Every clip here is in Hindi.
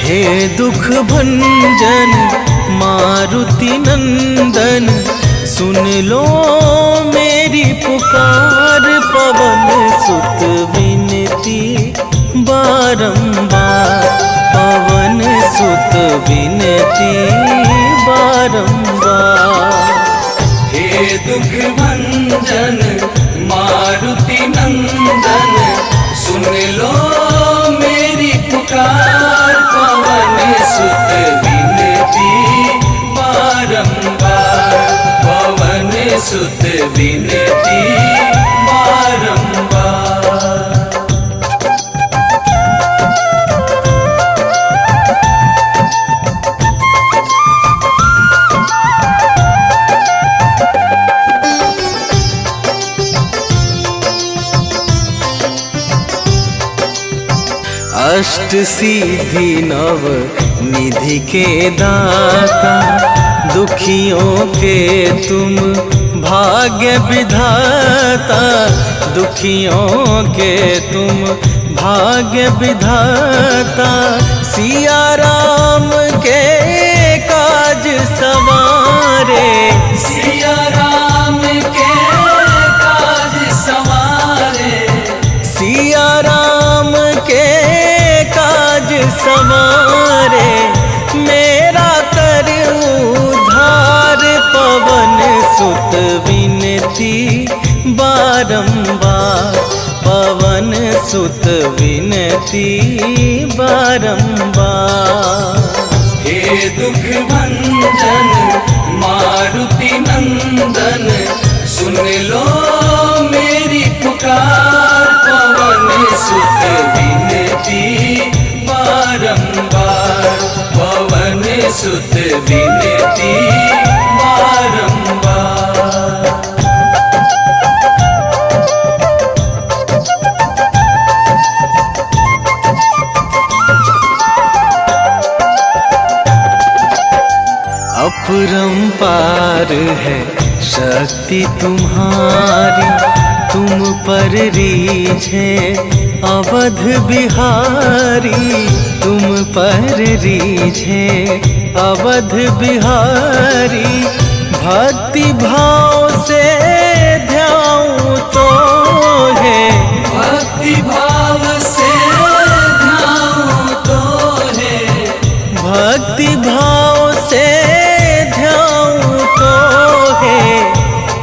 हे दुख भंजन मारुति नंदन, सुन लो मेरी पुकार। पवन सुत विनती बारंबार, पवन सुत विनती बारंबार। हे दुख भंजन मारुति नंदन, सुन लो मेरी पुकार। पवन सुत विनती बारंबार, पवन सुत विनती बारंबार। अष्ट सिद्धि नव निधि के दाता, दुखियों के तुम भाग्य विधाता। दुखियों के तुम भाग्य विधाता, सिया राम के काज सवारे। सिया राम के काज सवारे, सिया राम के काज सवारे। मेरा कर उद्धार, पवन सुत विनती बारंबार, पवन सुत विनती बारंबार। हे दुख भंजन मारुति नंदन, सुन लो मेरी पुकार। पवन सुत विनती बारंबार, पवन सुत विनती बारंबार। अपरंपार है शक्ति तुम्हारी, तुम पर रीझे अवध बिहारी। तुम पर रीझे अवध बिहारी, भक्ति भाव से ध्याऊं तो है। भक्ति भाव से ध्याऊं तो है, भक्ति भाव से ध्याऊं तो है।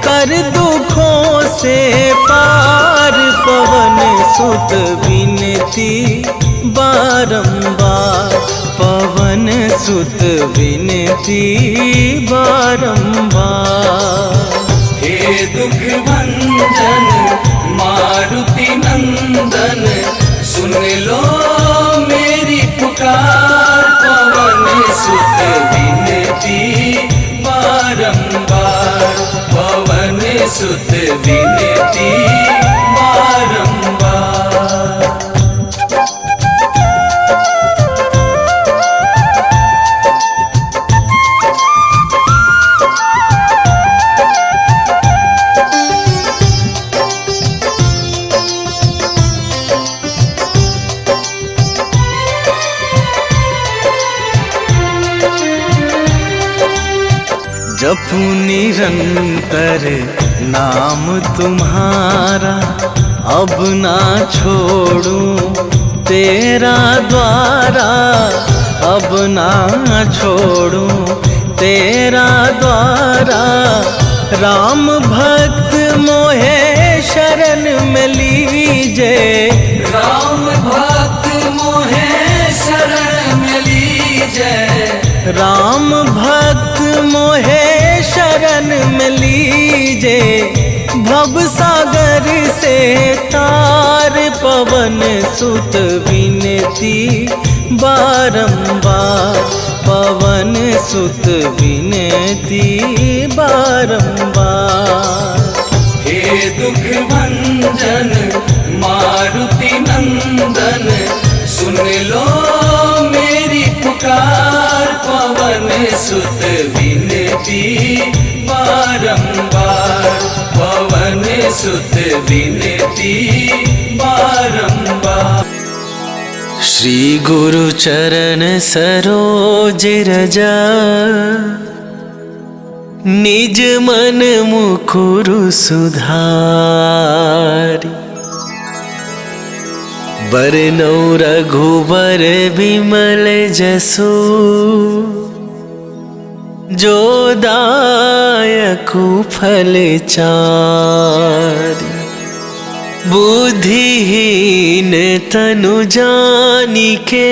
कर दुखों से पार, पवन सुत विनती बारंबार, पवन सुत विनती बारंबार। हे दुख भंजन मारुति नंदन, सुन लो मेरी पुकार। पवन सुत विनती बारंबार, पवन सुत विनती बारंबार। जपू निरंतर नाम तुम्हारा, अब ना छोड़ूं तेरा द्वारा। अब ना छोड़ूं तेरा द्वारा। राम भक्त मोहे शरण में लीजे, राम भक्त मोहे शरण में लीजे। राम भक्त मोहे शरण में लीजे। भव सागर से तार, पवन सुत विनती बारंबार, पवन सुत विनती बारंबार। हे दुख भंजन मारुति नंदन, सुन लो मेरी पुकार। पवन सुत विनती बारंबार, पवन सुत विनती बारंबार। श्री गुरु चरण सरोज रजा, निज मन मुकुरु सुधारि। बरनौ रघुबर बिमल जसु, जो दायकु फल चारि। बुद्धिहीन तनु जानिके,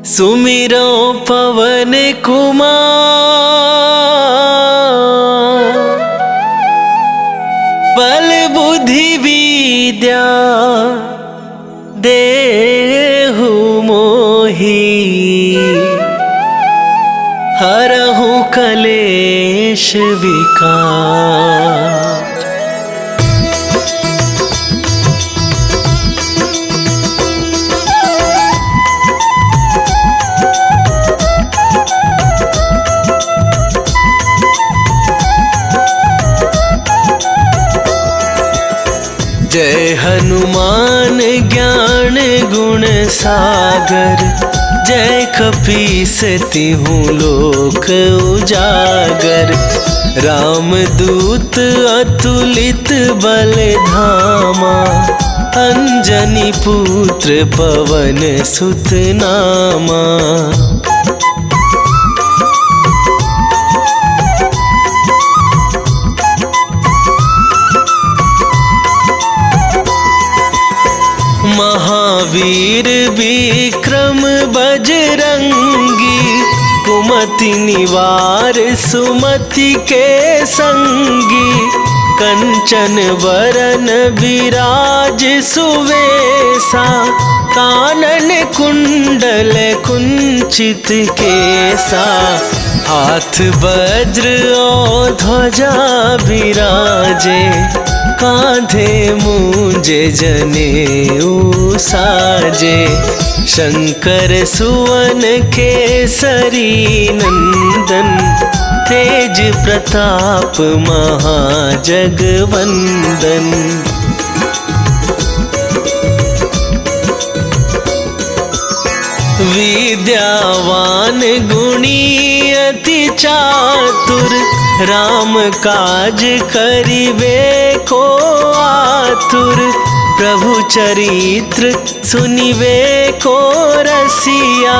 सुमिरो पवन कुमार। बल बुद्धि विद्या देहु मोहि, हरहु कलेश विकार। जय हनुमान ज्ञान गुण सागर, जय कपीस तिहुँ लोक उजागर। रामदूत अतुलित बल धामा, अंजनी पुत्र पवन सुत नामा। महावीर विक्रम बजरंगी, कुमति निवार सुमति के संगी। कंचन बरन विराज सुवेशा, कानन कुंडल कुंचित केसा। हाथ वज्र और ध्वजा विराजे, कांधे मूंज जनेऊ साजे। शंकर सुवन केसरी नंदन, तेज प्रताप महाजगवंदन। विद्यावान गुणी अति चातुर, राम काज करिबे को आतुर। प्रभु चरित्र सुनिबे को रसिया,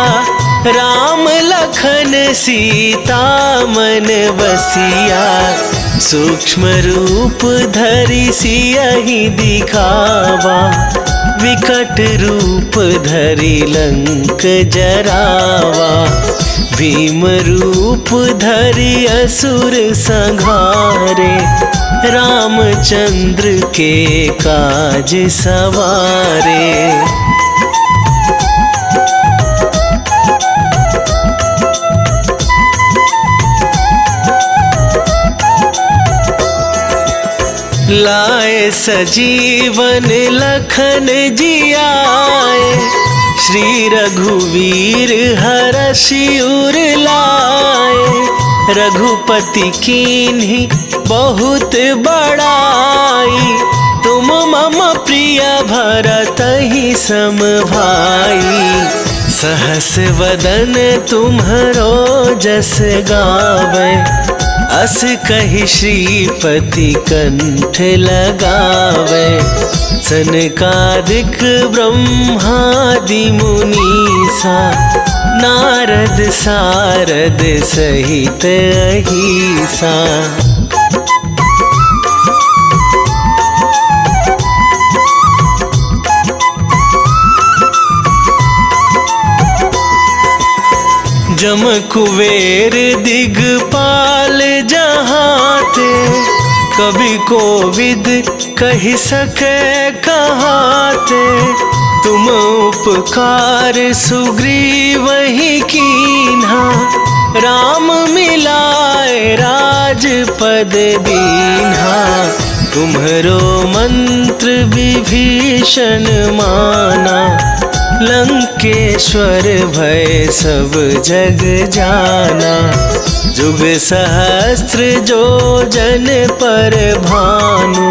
राम लखन सीता मन बसिया। सूक्ष्म रूप धरि सियहि दिखावा, विकट रूप धरि लंक जरावा। भीम रूप धरि असुर संहारे, रामचंद्र के काज सवारे। लाए सजीवन लखन जियाए, श्री रघुवीर हरषि उर लाए। रघुपति कीन्ही बहुत बड़ाई, तुम मम प्रिय भरतहि सम भाई। सहस वदन तुम्हरो जस गावे, अस कहि श्रीपति कंठ लगावे। सनकादिक ब्रह्मादि मुनीसा, नारद सारद सहित अहिसा। जम कुबेर दिगपाल जहाते, कभी कोविद कहि सके कहाते। तुम उपकार सुग्रीवहि कीन्हा, राम मिलाए राजपद दीन्हा। तुम्हरो मंत्र विभीषण माना, लंकेश्वर भय सब जग जाना। जुग सहस्त्र जो जन पर भानु,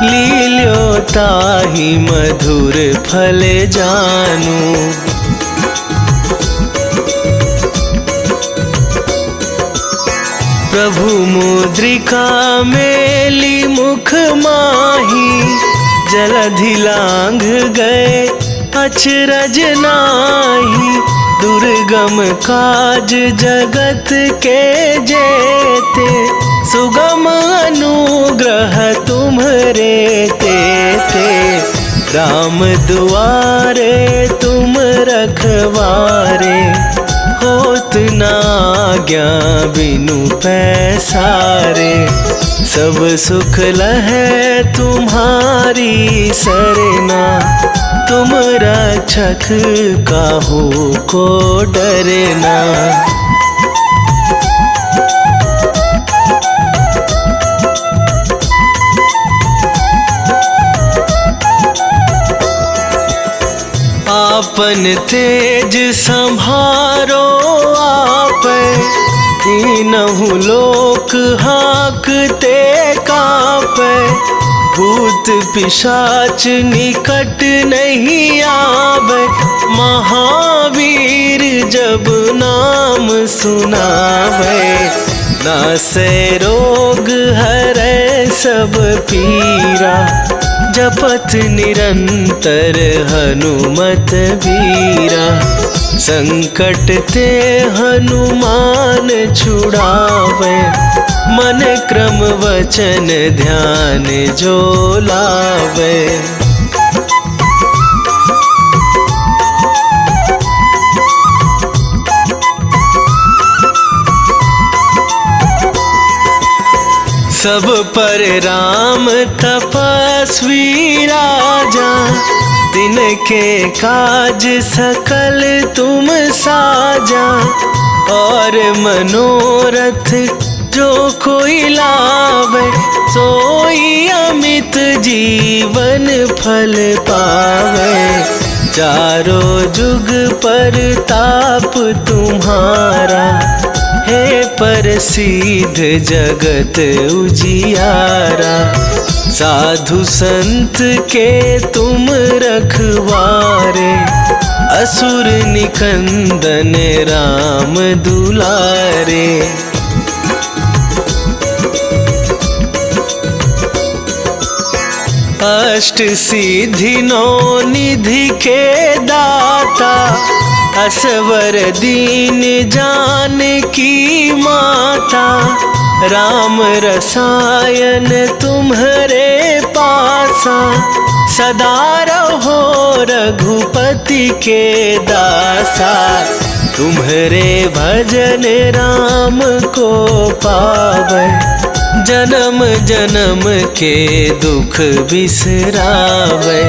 लील्यो ताहि मधुर फल जानु। प्रभु मुद्रिका मेली मुख माही, जलधि लांघ गए अचरज नाहि। दुर्गम काज जगत के जेते, सुगम अनुग्रह तुम्हरे तेते। राम दुआरे तुम रखवारे, होत न आज्ञा बिनु पैसारे। सब सुख लहै तुम्हारी सरना, तुम रक्षक काहू को डरना। आपन तेज संभारो आप, तीनहु लोक हाँकते कापै। भूत पिशाच निकट नहीं आवे, महावीर जब नाम सुनावे। नासै रोग हरै सब पीरा, जपत निरंतर हनुमत बीरा। संकट ते हनुमान छुड़ावे, मन क्रम वचन ध्यान जो लावे। सब पर राम तपस्वी राजा, तिनके काज सकल तुम साजा। और मनोरथ जो कोई लावे, सोई अमित जीवन फल पावे। चारों जुग पर ताप तुम्हारा, हे प्रसिद्ध जगत उजियारा। साधु संत के तुम रखवारे, असुर निकंदन राम दुलारे। अष्ट सिद्धि नौ निधि के दाता, असवर दीन जानकी माता। राम रसायन तुम्हरे पासा, सदा रहो रघुपति के दासा। तुम्हरे भजन राम को पावै, जन्म जन्म के दुख बिसरावे।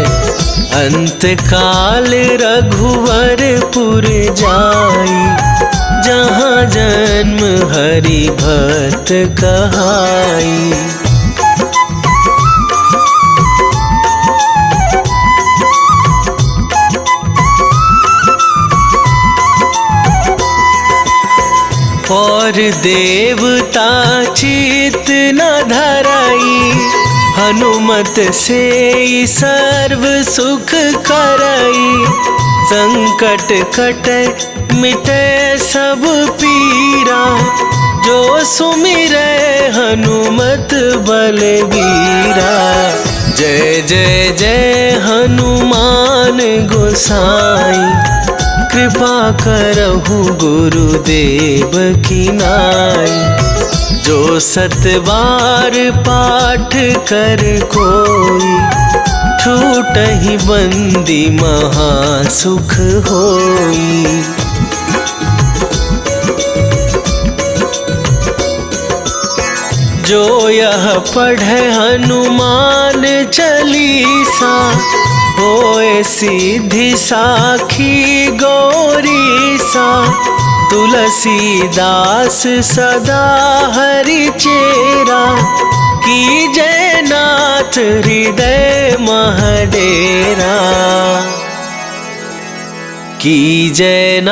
अंत काल रघुवरपुर जाई, जहाँ जन्म हरि भक्त कहाई। और देवता चित न धराई, हनुमत से सर्व सुख करई। संकट कटे मिटे सब पीरा, जो सुमिरै हनुमत बलबीरा। जय जय जय हनुमान गोसाई, कृपा करहु गुरुदेव की नाई। जो सत बार पाठ कर कोई, छूटहि बंदी महासुख होई। जो यह पढ़े हनुमान चालीसा, होए सिद्धि साखी गौरीसा। तुलसीदास सदा हरि चेरा, की जय नाथ हृदय महडेरा। की जयनाथ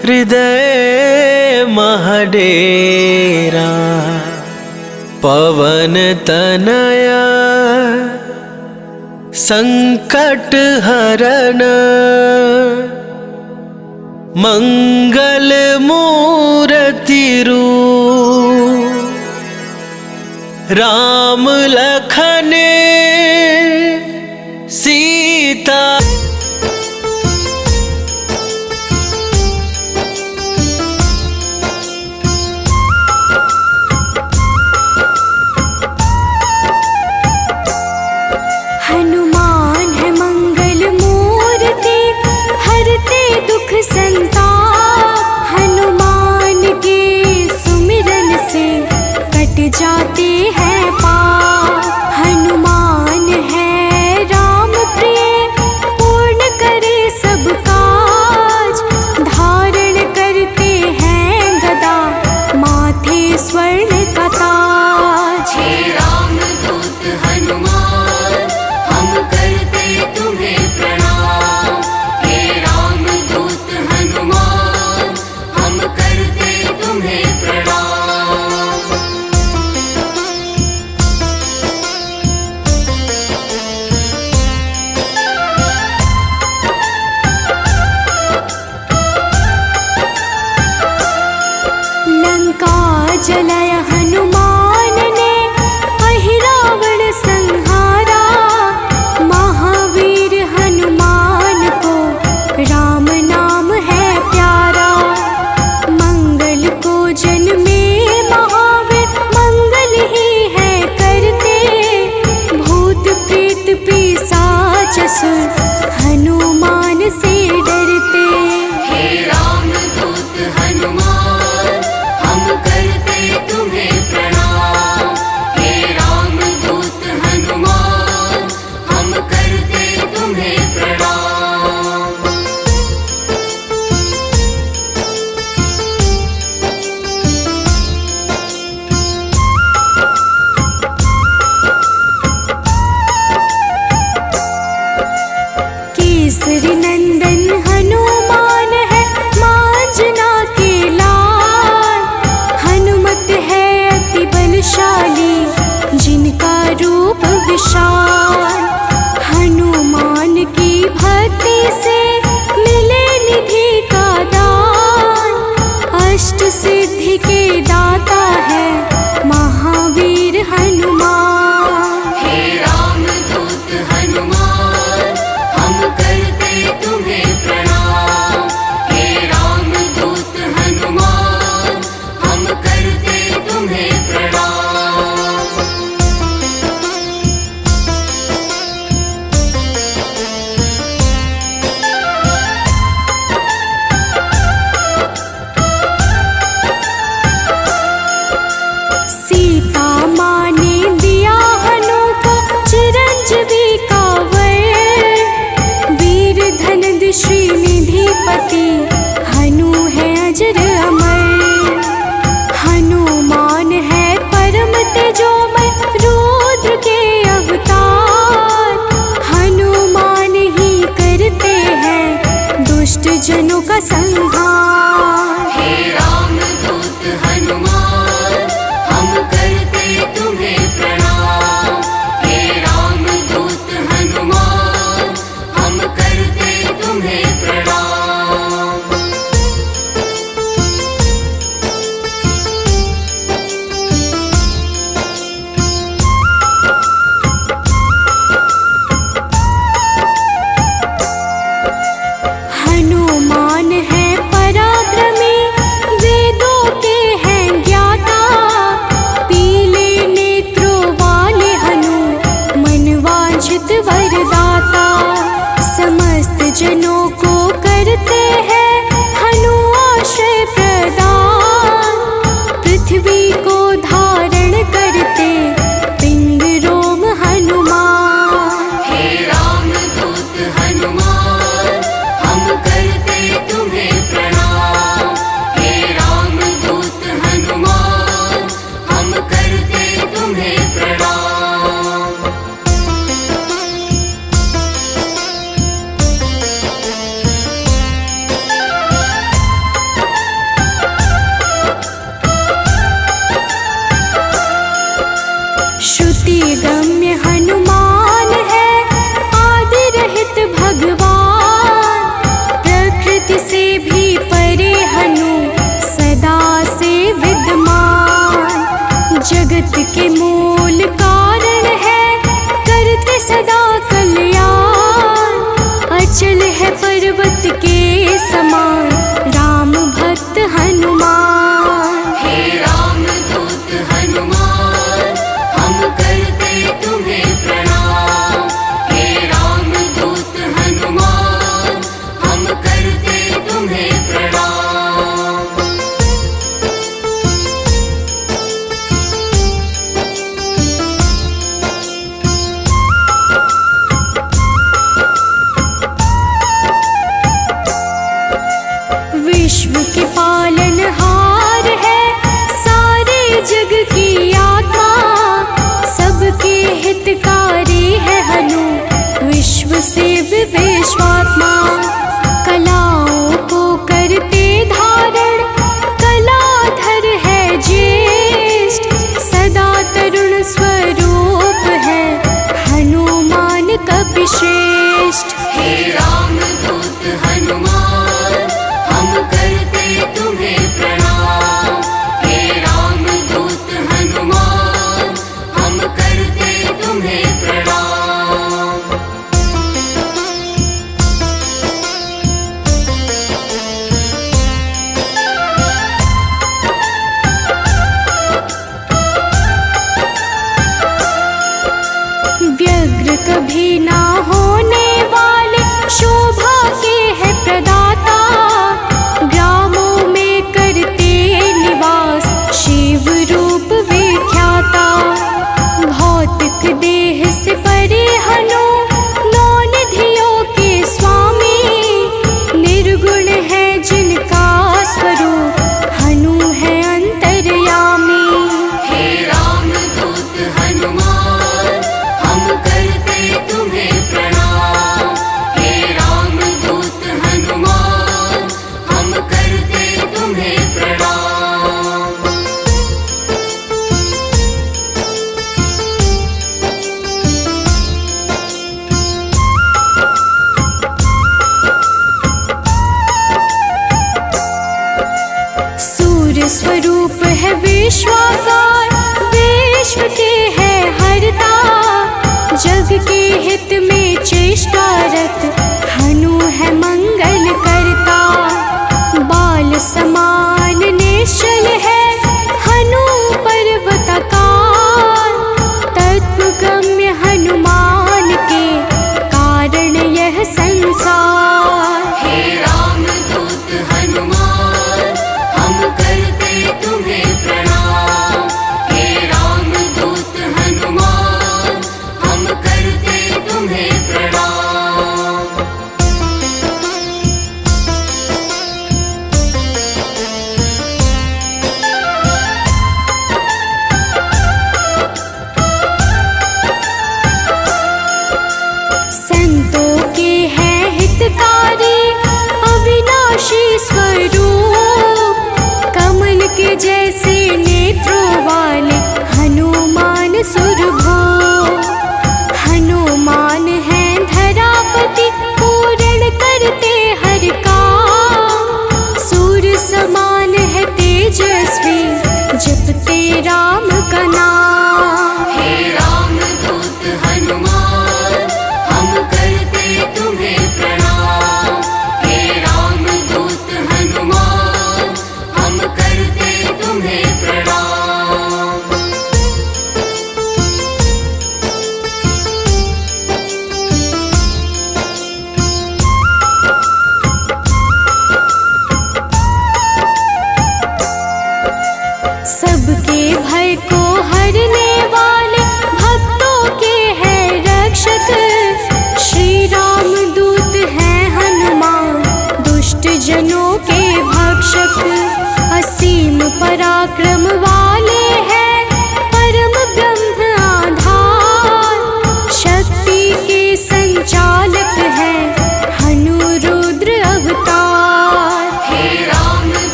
हृदय महडेरा। पवन तनया संकट हरण मंगल मूर्ति रूप। राम लखन सीता हनुमान है मंगल मूर्ति हरते दुख संताप। हनुमान के सुमिरन से कट जाते हैं पाप। हनुमान है राम प्रिय पूर्ण करे सब काज। धारण करते हैं गदा माथे स्वर्ण का ताज। हे रामदूत हनुमान हम करते तुम्हें प्रणाम। हे रामदूत हनुमान हम करते तुम्हें प्रणाम। लंका जलाय हनुमान ने अहिरावण संहारा। महावीर हनुमान को राम नाम है प्यारा। मंगल को जन्मे महावीर मंगल ही है करते। भूत प्रेत पिशाच असुर हनुमान से डरते। हे रामदूत हनुमान हम करते तुम्हें प्रणाम। हे रामदूत हनुमान हम करते तुम्हें प्रणाम। केसरी नंदन हनुमान है मांजना के लाल। हनुमत है अति बलशाली जिनका रूप विशाल। हनुमान की भक्ति से मिले निधि का दान। अष्ट सिद्धि के दाता है महावीर हनुमान। हे रामदूत हनुमान हम करते तुम्हें प्रणाम। हे रामदूत हनुमान हम करते तुम्हें प्रणाम। सीता माँ ने दिया हनु को चिरंजीवी का वर। वीर धनद श्रीनिधिपति हनु है अजर अमर। हनुमान है परम तेजोमय रुद्र के अवतार। हनुमान ही करते हैं दुष्ट जनों का संहार। हे रामदूत हनुमान हम करते तुम्हें प्रणाम। हे रामदूत हनुमान हम करते तुम्हें प्रणाम। हनुमान है पराक्रमी वेदों के हैं ज्ञाता। पीले नेत्रों वाले हनु मनवांछित वरदाता। समस्त जनों को करते हैं हनु आश्रय प्रदान। पृथ्वी को धारण करते पिंड रोम हनुमान। हे रामदूत हनुमान हम करते तुम्हें प्रणाम। हे रामदूत हनुमान हम करते तुम्हें प्रणाम। है पर्वत के समान राम भक्त हनुमान। हे राम दूत हनुमान हम करते तुम्हें प्रणाम। हे राम दूत हनुमान हम करते तुम्हें प्रणाम। विश्व के पालनहार है सारे जग की आत्मा, सबके हितकारी है हनु विश्व से विश्वात्मा। कलाओं को करते धारण कलाधर है ज्येष्ठ, सदा तरुण स्वरूप है हनुमान कपिश्रेष्ठ। हे राम दूत हनुमान हम करते तुम्हें प्रणाम। हे राम दूत हनुमान हम करते तुम्हें प्रणाम। व्यग्र कभी ना होने वाले शोभा के है प्रदाता, ग्रामों में करते निवास शिव रूप विख्याता। भौतिक देह से परे हनु नौ निधियों के स्वामी, निर्गुण है जिनका स्वरूप हनु है अंतर्यामी। हे राम दूत हनुमान हम करते तुम्हें प्रणाम। हे राम दूत हनुमान हम करते तुम्हें प्रणाम। सूर्य स्वरूप है विश्वाकार, विश्व के है हरता, जग के हित में चेष्टारत हनु है मंगल करता। बाल समान निश्चल है हनु पर्वताकार, तत्वगम्य हनुमान के कारण यह संसार। हे राम दूत हनुमान हम करते तुम्हें प्रणाम। हे राम दूत हनुमान हम करते तुम्हें प्रणाम।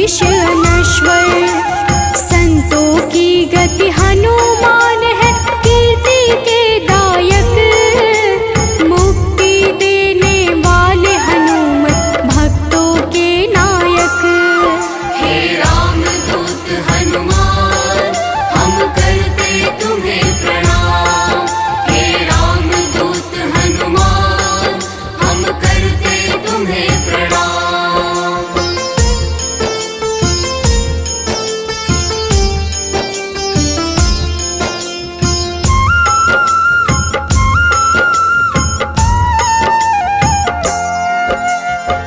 शीश अनश्वर। संतों की गति हनुमान है, कीर्ति के दायक। मुक्ति देने वाले हनुमत भक्तों के नायक। हे रामदूत हनुमान, हम करते तुम्हें प्रणाम। हे रामदूत हनुमान, हम करते तुम्हें प्रणाम।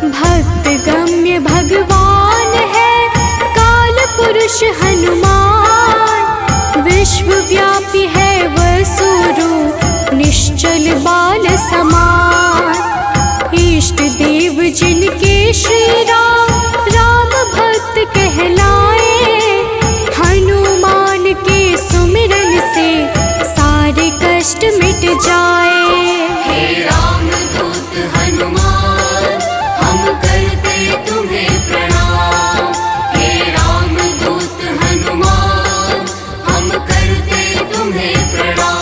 भक्त गम्य भगवान है काल पुरुष हनुमान। विश्वव्यापी है वसुरूप, निश्चल बाल समान। इष्ट देव जिनके श्री राम, राम भक्त कहलाए। हनुमान के सुमिरन से सारे कष्ट मिट जाए। हे रामदूत हनुमान, हम करते तुम्हें प्रणाम। हे रामदूत हनुमान, हम करते तुम्हें प्रणाम।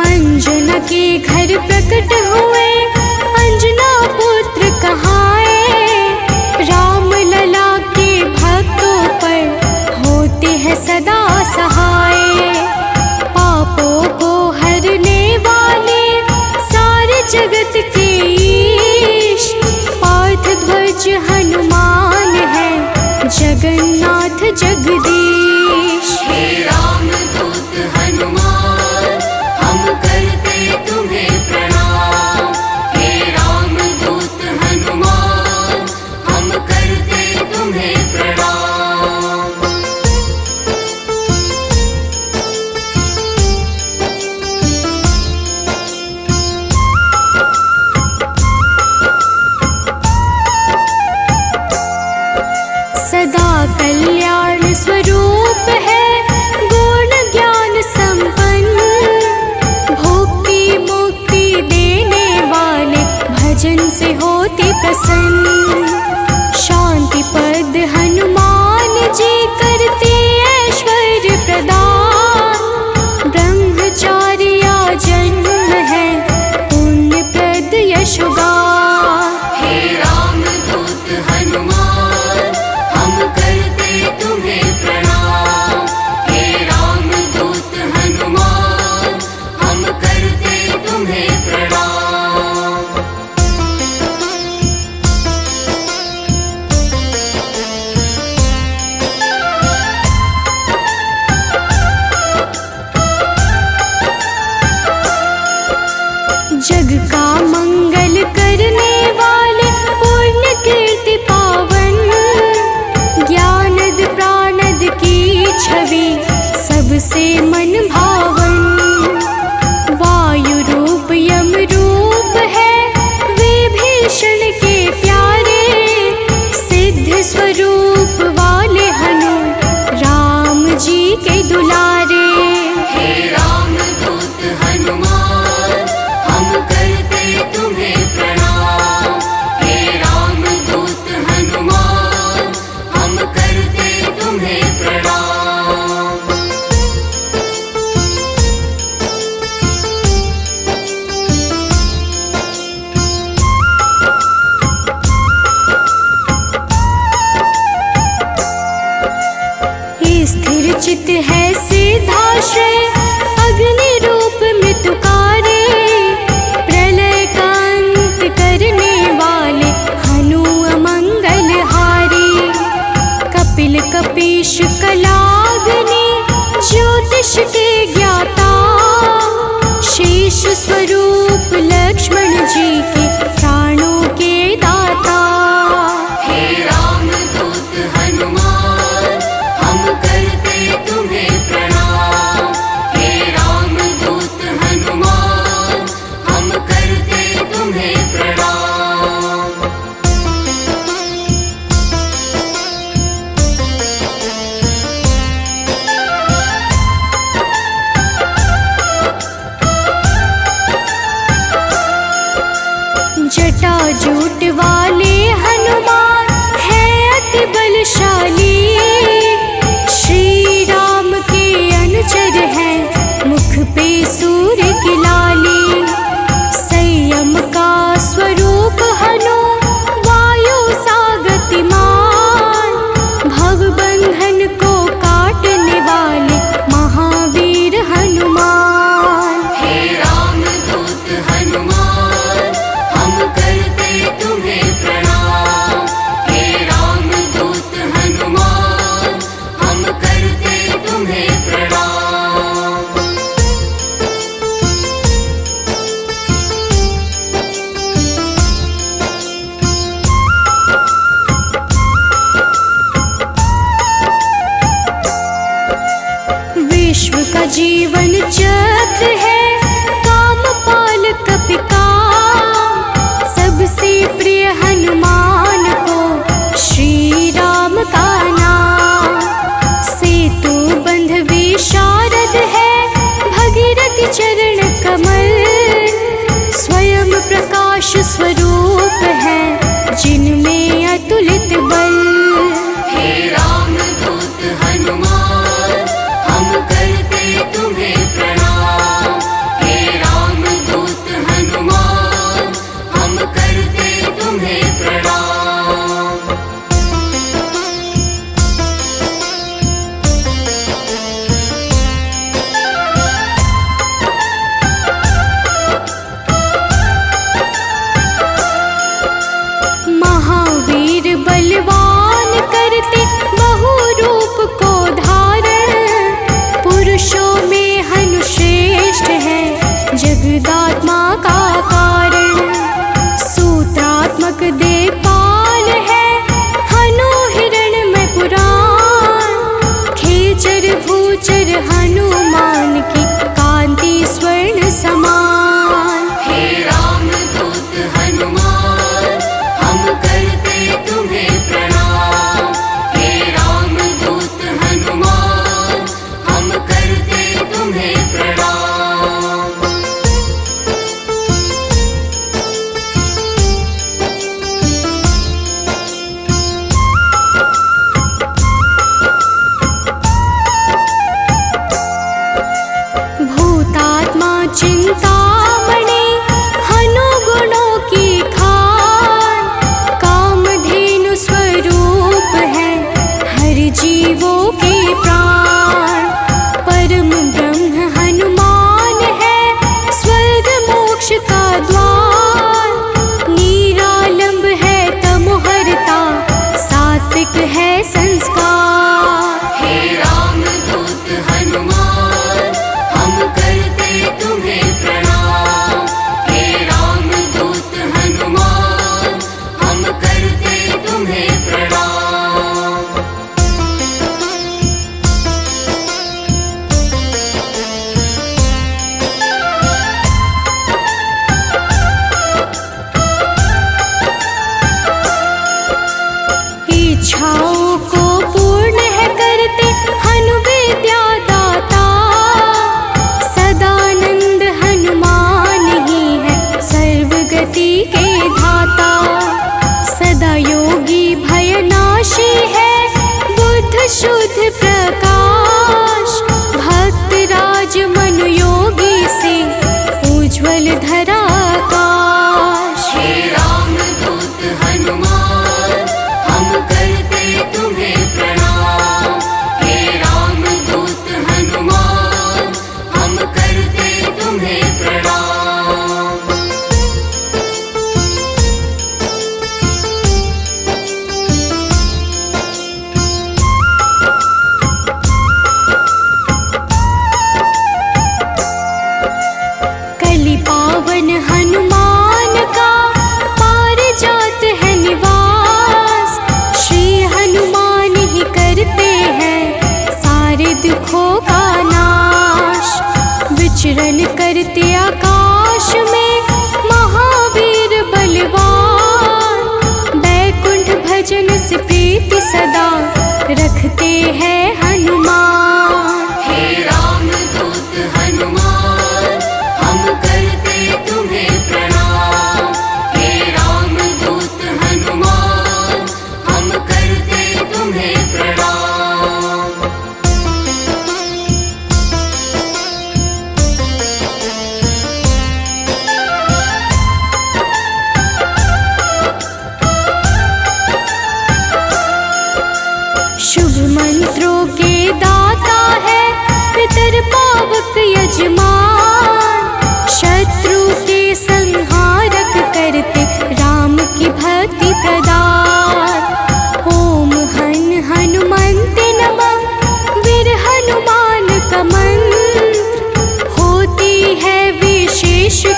अंजना के घर प्रकट हुए, अंजना पुत्र कहाए। राम लला के भक्तों पर होते हैं सदा सहाय। पापों को हरने वाले सारे जगत के ईश। पार्थ ध्वज हनुमान है, जगन्नाथ जगदीश। हे रामदूत हनुमान, हम करते तुम्हें प्रणाम। हे रामदूत हनुमान, हम करते तुम्हें प्रणाम। सदा कल्याण स्वरूप है, गुण ज्ञान संपन्न। भक्ति मुक्ति देने वाले भजन से होते प्रसन्न। शांति पद हनुमान जी करते ऐश्वर्य प्रदान। ब्रह्मचार्या जन्म है, पुण्य प्रद यशोगान। हे रामदूत हनुमान, हम करते तुम्हें प्रणाम। हे रामदूत हनुमान, हम करते तुम्हें प्रणाम। जग का मंगल करने वाले, पुण्य कीर्ति पावन। ज्ञानद प्राणद की छवि सबसे मन भावन। वायु रूप यम रूप है, विभीषण के प्यारे। सिद्ध स्वरूप वाले हनु, राम जी के दुलारे। हे रामदूत हनुमान, हम करते पे सूर्य की लाली, संयम का स्वरूप हनु वायु सा गतिमान, भव बंधन को काटने वाले महावीर हनुमान। हे रामदूत हनुमान, हम करते तुम्हें प्रणाम। हे रामदूत हनुमान, हम करते तुम्हें प्रणाम। विश्व का जीवन चक्र है कामपाल कपिकाम, सबसे प्रिय हनुमान को श्री राम का नाम। सेतु बंध विशारद है भगीरथ चरण कमल, स्वयं प्रकाश स्वरूप है जिनमें अतुलित बल। हे रामदूत हनुमान, हम करते तुम्हें प्रणाम। हे रामदूत हनुमान, हम करते तुम्हें प्रणाम। महावीर बलवान करते बहु रूप को धारण, पुरुषों में हनु श्रेष्ठ है जगदात्मा का कारण। सूत्रात्मक देवपाल है हनु हिरण्मय पुराण, खेचर भूचर हनुमान की कांति स्वर्ण समान। हे रामदूत हनुमान, हम करते तुम्हें प्रणाम। हे रामदूत हनुमान, हम करते तुम्हें प्रणाम। भूतात्मा चिंतामणि हनु गुणों की खान, कामधेनु स्वरूप है हर जीवों के प्राण। परम ब्रह्म हनुमान है स्वर्ग मोक्ष का द्वार, निरालंब है तमोहरता सात्विक है संस्कार। हे रामदूत हनुमान, हम करते तुम्हें प्रणाम। हे रामदूत हनुमान, हम करते तुम्हें प्रणाम। इच्छाओं को पूर्ण है करते हनु विद्या दाता, सदानंद हनुमान ही है सर्वगति के धाता। सदा योगी भयनाशी है बुद्ध शुद्ध प्रकाश, भक्त राज मनु योगी से उज्ज्वल धरा आकाश। हे रामदूत हनुमान, हम करते तुम्हें प्रणाम। हे रामदूत हनुमान, हम करते तुम्हें प्रणाम। कलि पावन हनुमान का पारिजात है निवास, श्री हनुमान ही करते हैं सारे दुखों का नाश। विचरण करते आकाश में महावीर बलवान, बैकुंठ भजन से प्रीति सदा रखते हैं हनुमान। हे रामदूत हनुमान, हम करते तुम्हें प्रणाम। हे रामदूत हनुमान, हम करते तुम्हें प्रणाम।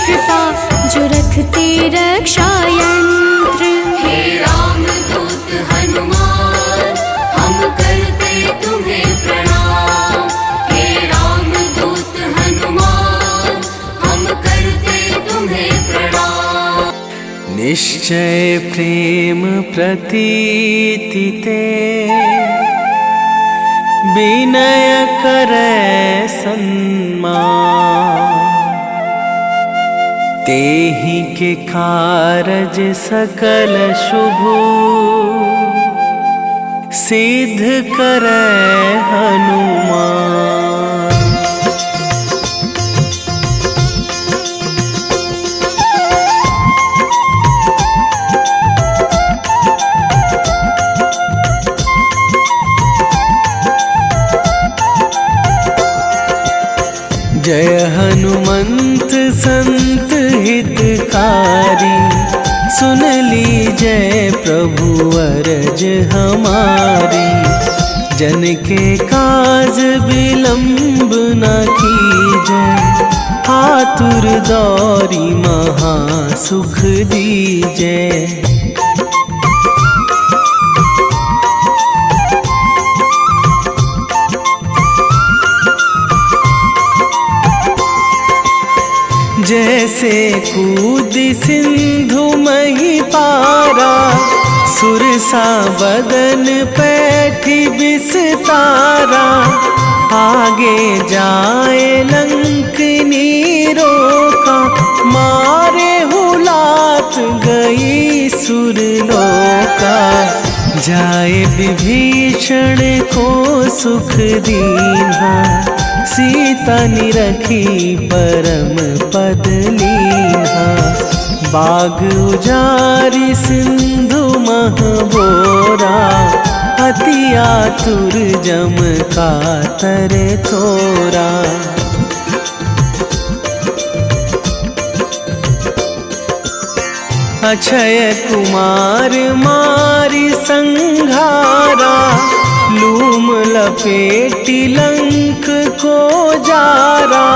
कृपा जो रखते रक्षा यंत्र। हे रामदूत हनुमान हम करते तुम्हें प्रणाम। हे रामदूत हनुमान हम करते तुम्हें प्रणाम। निश्चय प्रेम प्रतीति ते विनय करे सन्मान। तेहि के कारज सकल शुभ सिद्ध करे हनुमान। जय हनुमंत संत हितकारी, सुन लीजय प्रभु अरज हमारी। जन के काज विलंब न कीजय, आतुर दौरी महा सुख दीजय। जैसे कूद सिंधु मही पारा, सुरसा बदन पैठी बिस्तारा। आगे जाए लंकनी रोका, मारे हुलात गई सुरलोका। जाए विभीषण को सुख दीन्हा, सीता निरखी परम पद लीन्हा। बाग उजारी सिंधु महबोरा, अति आतुर जम कातर थोरा। अक्षय कुमार मारी संघारा, लूम लपेटी लंक को जारा।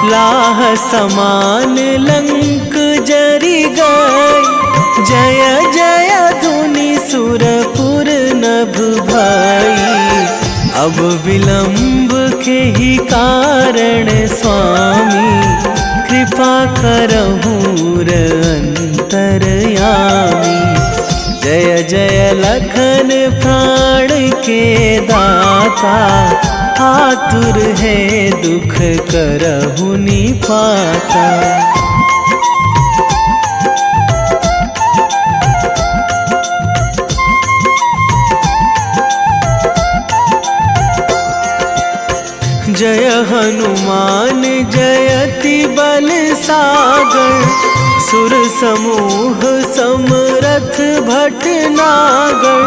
लाह समान लंक जरी गई, जय जय धुनि सुरपुर नभ भई। अब विलंब के ही कारण स्वामी, कृपा करहु अंतरयामी। जय जय लखन प्राण के दाता, आतुर है दुख करहु निपाता। जय हनुमान जयति बल सागर, सुर समूह समरथ भटनागर।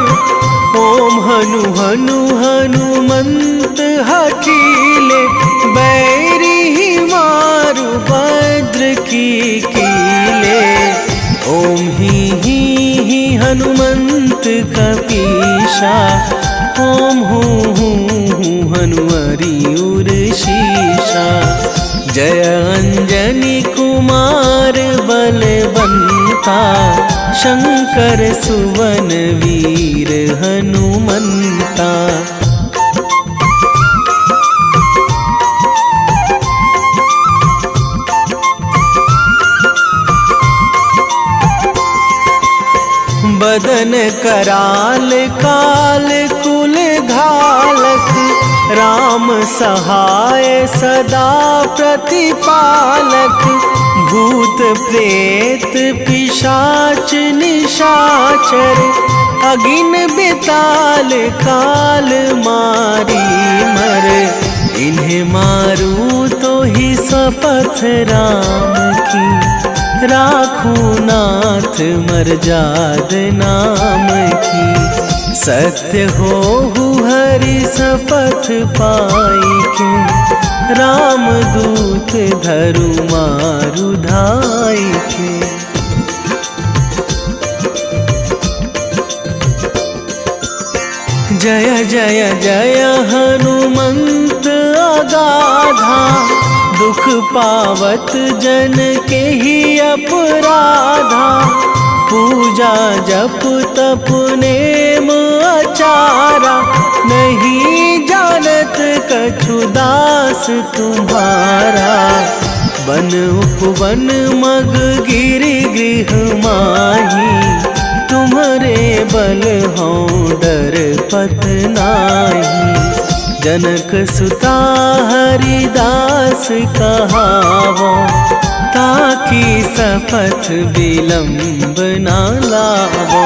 ओम हनु हनु हनुमंत हठीले, बैरी मारु भद्र की कीले। ओम ही हनुमंत कपीशा, ओम हूँ हनुमरी उर शीशा। जय अंजनी कुमार बलवंता, शंकर सुवन वीर हनुमंता। बदन कराल काल कुल घालक, राम सहाय सदा प्रतिपालक। भूत प्रेत पिशाच निशाचर, अगिन बिताल काल मारी मर। इन्हें मारू तो ही शपथ राम की, राखूं नाथ मर्याद नाम की। सत्य हो हरि शपथ पाई के, रामदूत धरु मारु धाई के। जय जय जय हनुमंत अगाधा, दुख पावत जन के ही अपराधा, पूजा जप तप नेम आचारा, नहीं जानत कछु दास तुम्हारा। वन उपवन मग गिरि गृह माही, तुम्हारे बल हों डर पत नाही। जनक सुता हरिदास कहावो, ताकि सपथ विलंब ना लावो।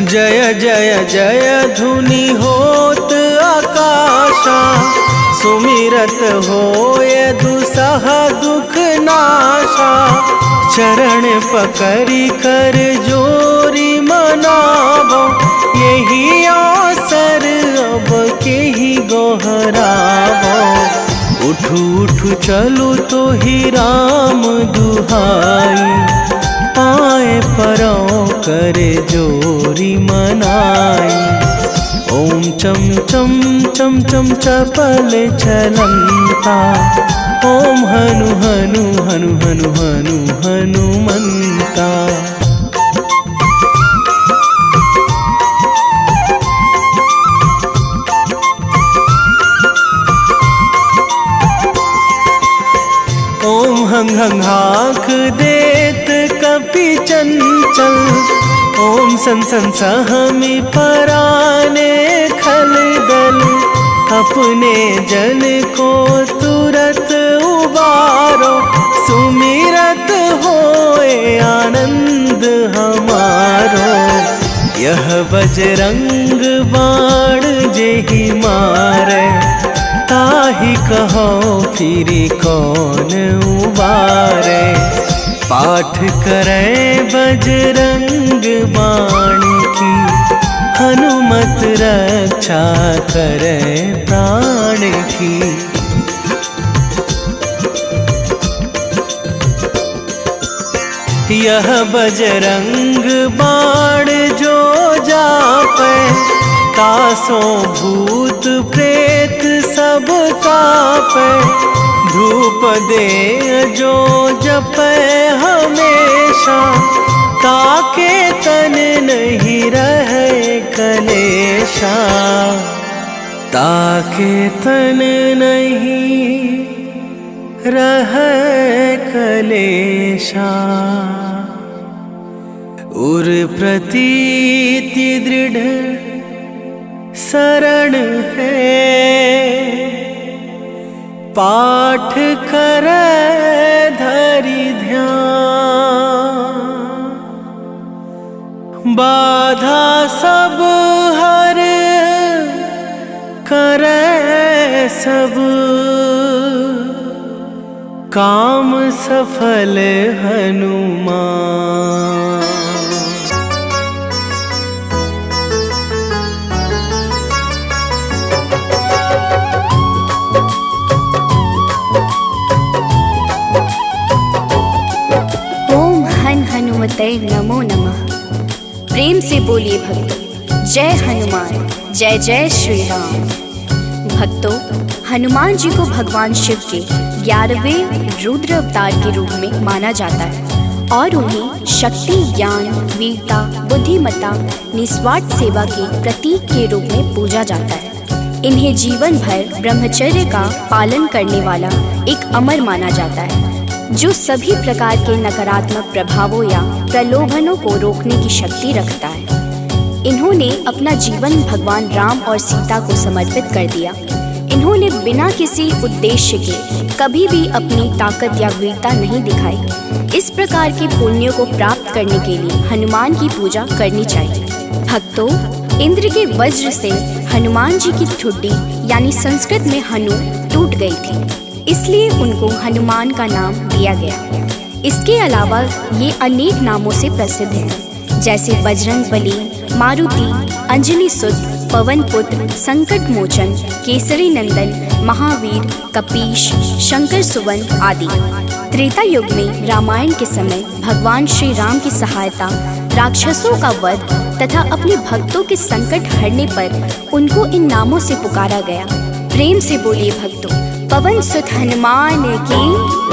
जय जय जय धुनि होत आकाशा, सुमिरत होय दुसह दुख नाशा। चरण पकड़ी कर जोरी मनावो, यही अवसर अब के ही गोहरावो। उठू उठू चलू तो ही राम दुहाई, पाए परो करे जोरी मनाई। ओम चम चम चम चम चपल चलंता, ओम हनु हनु हनु हनु हनु हनुमंता। ओम हंग हंग हाक देत कपि चंचल, ओम सन सन सहमी पराने खल दल। अपने जन को तुरत उबारो, सुमिरत होए आनंद हमारो। यह बजरंग बाण जेहि मारे, ताहि कहो फिरि कौन उबारे। पाठ करें बजरंग बाण की, हनुमत रक्षा करें प्राण की। यह बजरंग बाण जो जापे, तासों भूत प्रेत सब कापे। धूप दे जो जपे हमेशा, ताके तन नहीं रहे कलेशा। ताके तन नहीं रहे कलेशा। उर प्रतीति दृढ़ शरण है, पाठ करे धरि ध्यान। बाधा सब हर करे सब, काम सफल हनुमान। ओम हन हनुमते नमो नमः। प्रेम से बोलिए भक्तों, जय हनुमान, जय जय श्री राम। भक्तों, हनुमान जी को भगवान शिव के 11वें रुद्र अवतार के रूप में माना जाता है और उन्हें शक्ति, ज्ञान, वीरता, बुद्धिमत्ता, निस्वार्थ सेवा के प्रतीक के रूप में पूजा जाता है। इन्हें जीवन भर ब्रह्मचर्य का पालन करने वाला एक अमर माना जाता है, जो सभी प्रकार के नकारात्मक प्रभावों या प्रलोभनों को रोकने की शक्ति रखता है। इन्होंने अपना जीवन भगवान राम और सीता को समर्पित कर दिया। इन्होंने बिना किसी उद्देश्य के कभी भी अपनी ताकत या वीरता नहीं दिखाई। इस प्रकार के पुण्यों को प्राप्त करने के लिए हनुमान की पूजा करनी चाहिए। भक्तों, इंद्र के वज्र से हनुमान जी की ठुड्डी यानी संस्कृत में हनु टूट गई थी, इसलिए उनको हनुमान का नाम दिया गया। इसके अलावा ये अनेक नामों से प्रसिद्ध हैं, जैसे बजरंग बली, मारुति, अंजनी सुत, पवन पुत्र, संकट मोचन, केसरी नंदन, महावीर, कपीश, शंकर सुवन आदि। त्रेता युग में रामायण के समय भगवान श्री राम की सहायता, राक्षसों का वध तथा अपने भक्तों के संकट हरने पर उनको इन नामों से पुकारा गया। प्रेम से बोलिए भक्तों, पवन सुत हनुमान की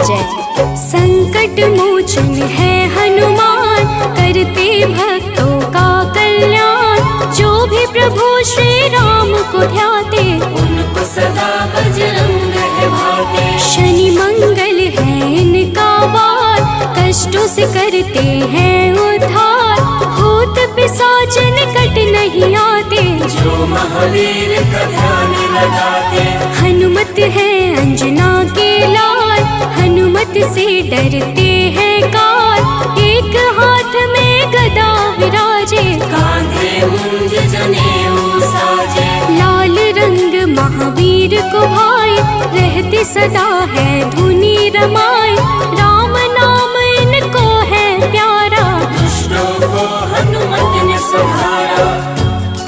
जय। संकट मोचन है हनुमान, करते भक्तों का कल्याण। जो भी प्रभु श्री राम को ध्याते, उनको सदा बजरंग है भाते। शनि मंगल है इनका वार, कष्टों से करते हैं उद्धार। भूत पिशाच निकट नहीं आते, जो महावीर का ध्यान लगाते। हनुमत है अंजना के लाल, हनुमत से डरते हैं काल। एक हाथ में गदा विराजे, कांधे मुंज जनेऊ साजे। लाल रंग महावीर को भाई, रहते सदा है धुनी रमाए। राम नाम इनको है प्यारा, दुष्टों को हनुमत ने संहारा।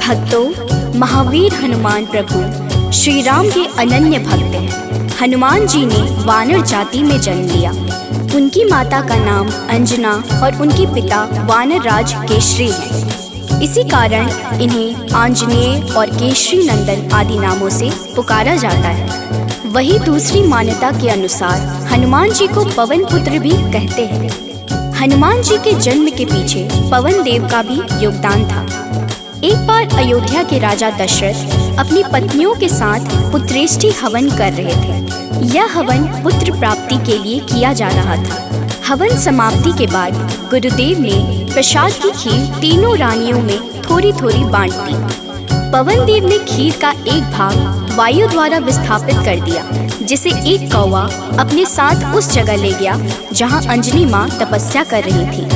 भक्तों, महावीर हनुमान प्रभु श्री राम के अनन्य भक्त हैं। हनुमान जी ने वानर जाति में जन्म लिया। उनकी माता का नाम अंजना और उनके पिता वानर राज केशरी हैं। इसी कारण इन्हें आंजनेय और केशरी नंदन आदि नामों से पुकारा जाता है। वही दूसरी मान्यता के अनुसार हनुमान जी को पवन पुत्र भी कहते हैं। हनुमान जी के जन्म के पीछे पवन देव का भी योगदान था। एक बार अयोध्या के राजा दशरथ अपनी पत्नियों के साथ पुत्रेष्टि हवन कर रहे थे। यह हवन पुत्र प्राप्ति के लिए किया जा रहा था। हवन समाप्ति के बाद गुरुदेव ने प्रसाद की खीर तीनों रानियों में थोड़ी थोड़ी बांट दी। पवन देव ने खीर का एक भाग वायु द्वारा विस्थापित कर दिया, जिसे एक कौवा अपने साथ उस जगह ले गया जहाँ अंजनी माँ तपस्या कर रही थी।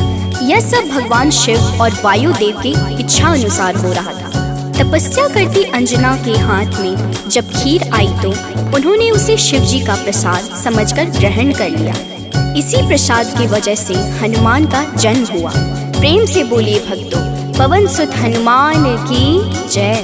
यह सब भगवान शिव और वायु देव की इच्छा अनुसार हो रहा था। तपस्या करती अंजना के हाथ में जब खीर आई तो उन्होंने उसे शिव जी का प्रसाद समझकर ग्रहण कर लिया। इसी प्रसाद की वजह से हनुमान का जन्म हुआ। प्रेम से बोलिए भक्तों, पवन सुत हनुमान की जय।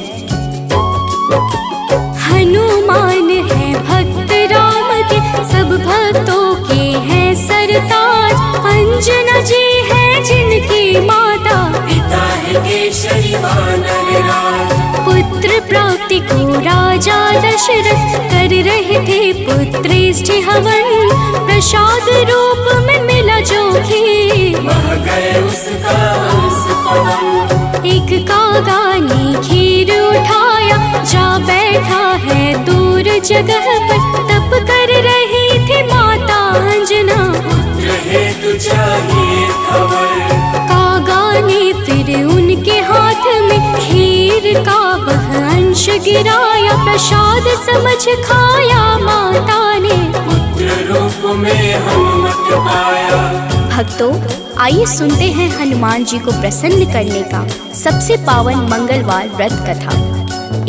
हनुमान है भक्त राम के, सब भक्तों के हैं सरताज। अंजना जी है जिनकी माता, पिता है केशरी वानर राज। पुत्र प्राप्ति को राजा दशरथ कर रहे थे पुत्रेष्टि हवन। प्रसाद रूप में मिला जो खीर, वह गए उसका अंश पवन। एक कागा ने खीर उठाया, जा बैठा है दूर जगह पर। तप कर रही थी माता अंजना, पुत्र हेतु चाहिए खबर। कागा ने फिर उनके हाथ में खीर का वह अंश गिराया। प्रसाद समझ खाया माता ने, पुत्र रूप में हनुमत पाया। भक्तों, आइए सुनते हैं हनुमान जी को प्रसन्न करने का सबसे पावन मंगलवार व्रत कथा।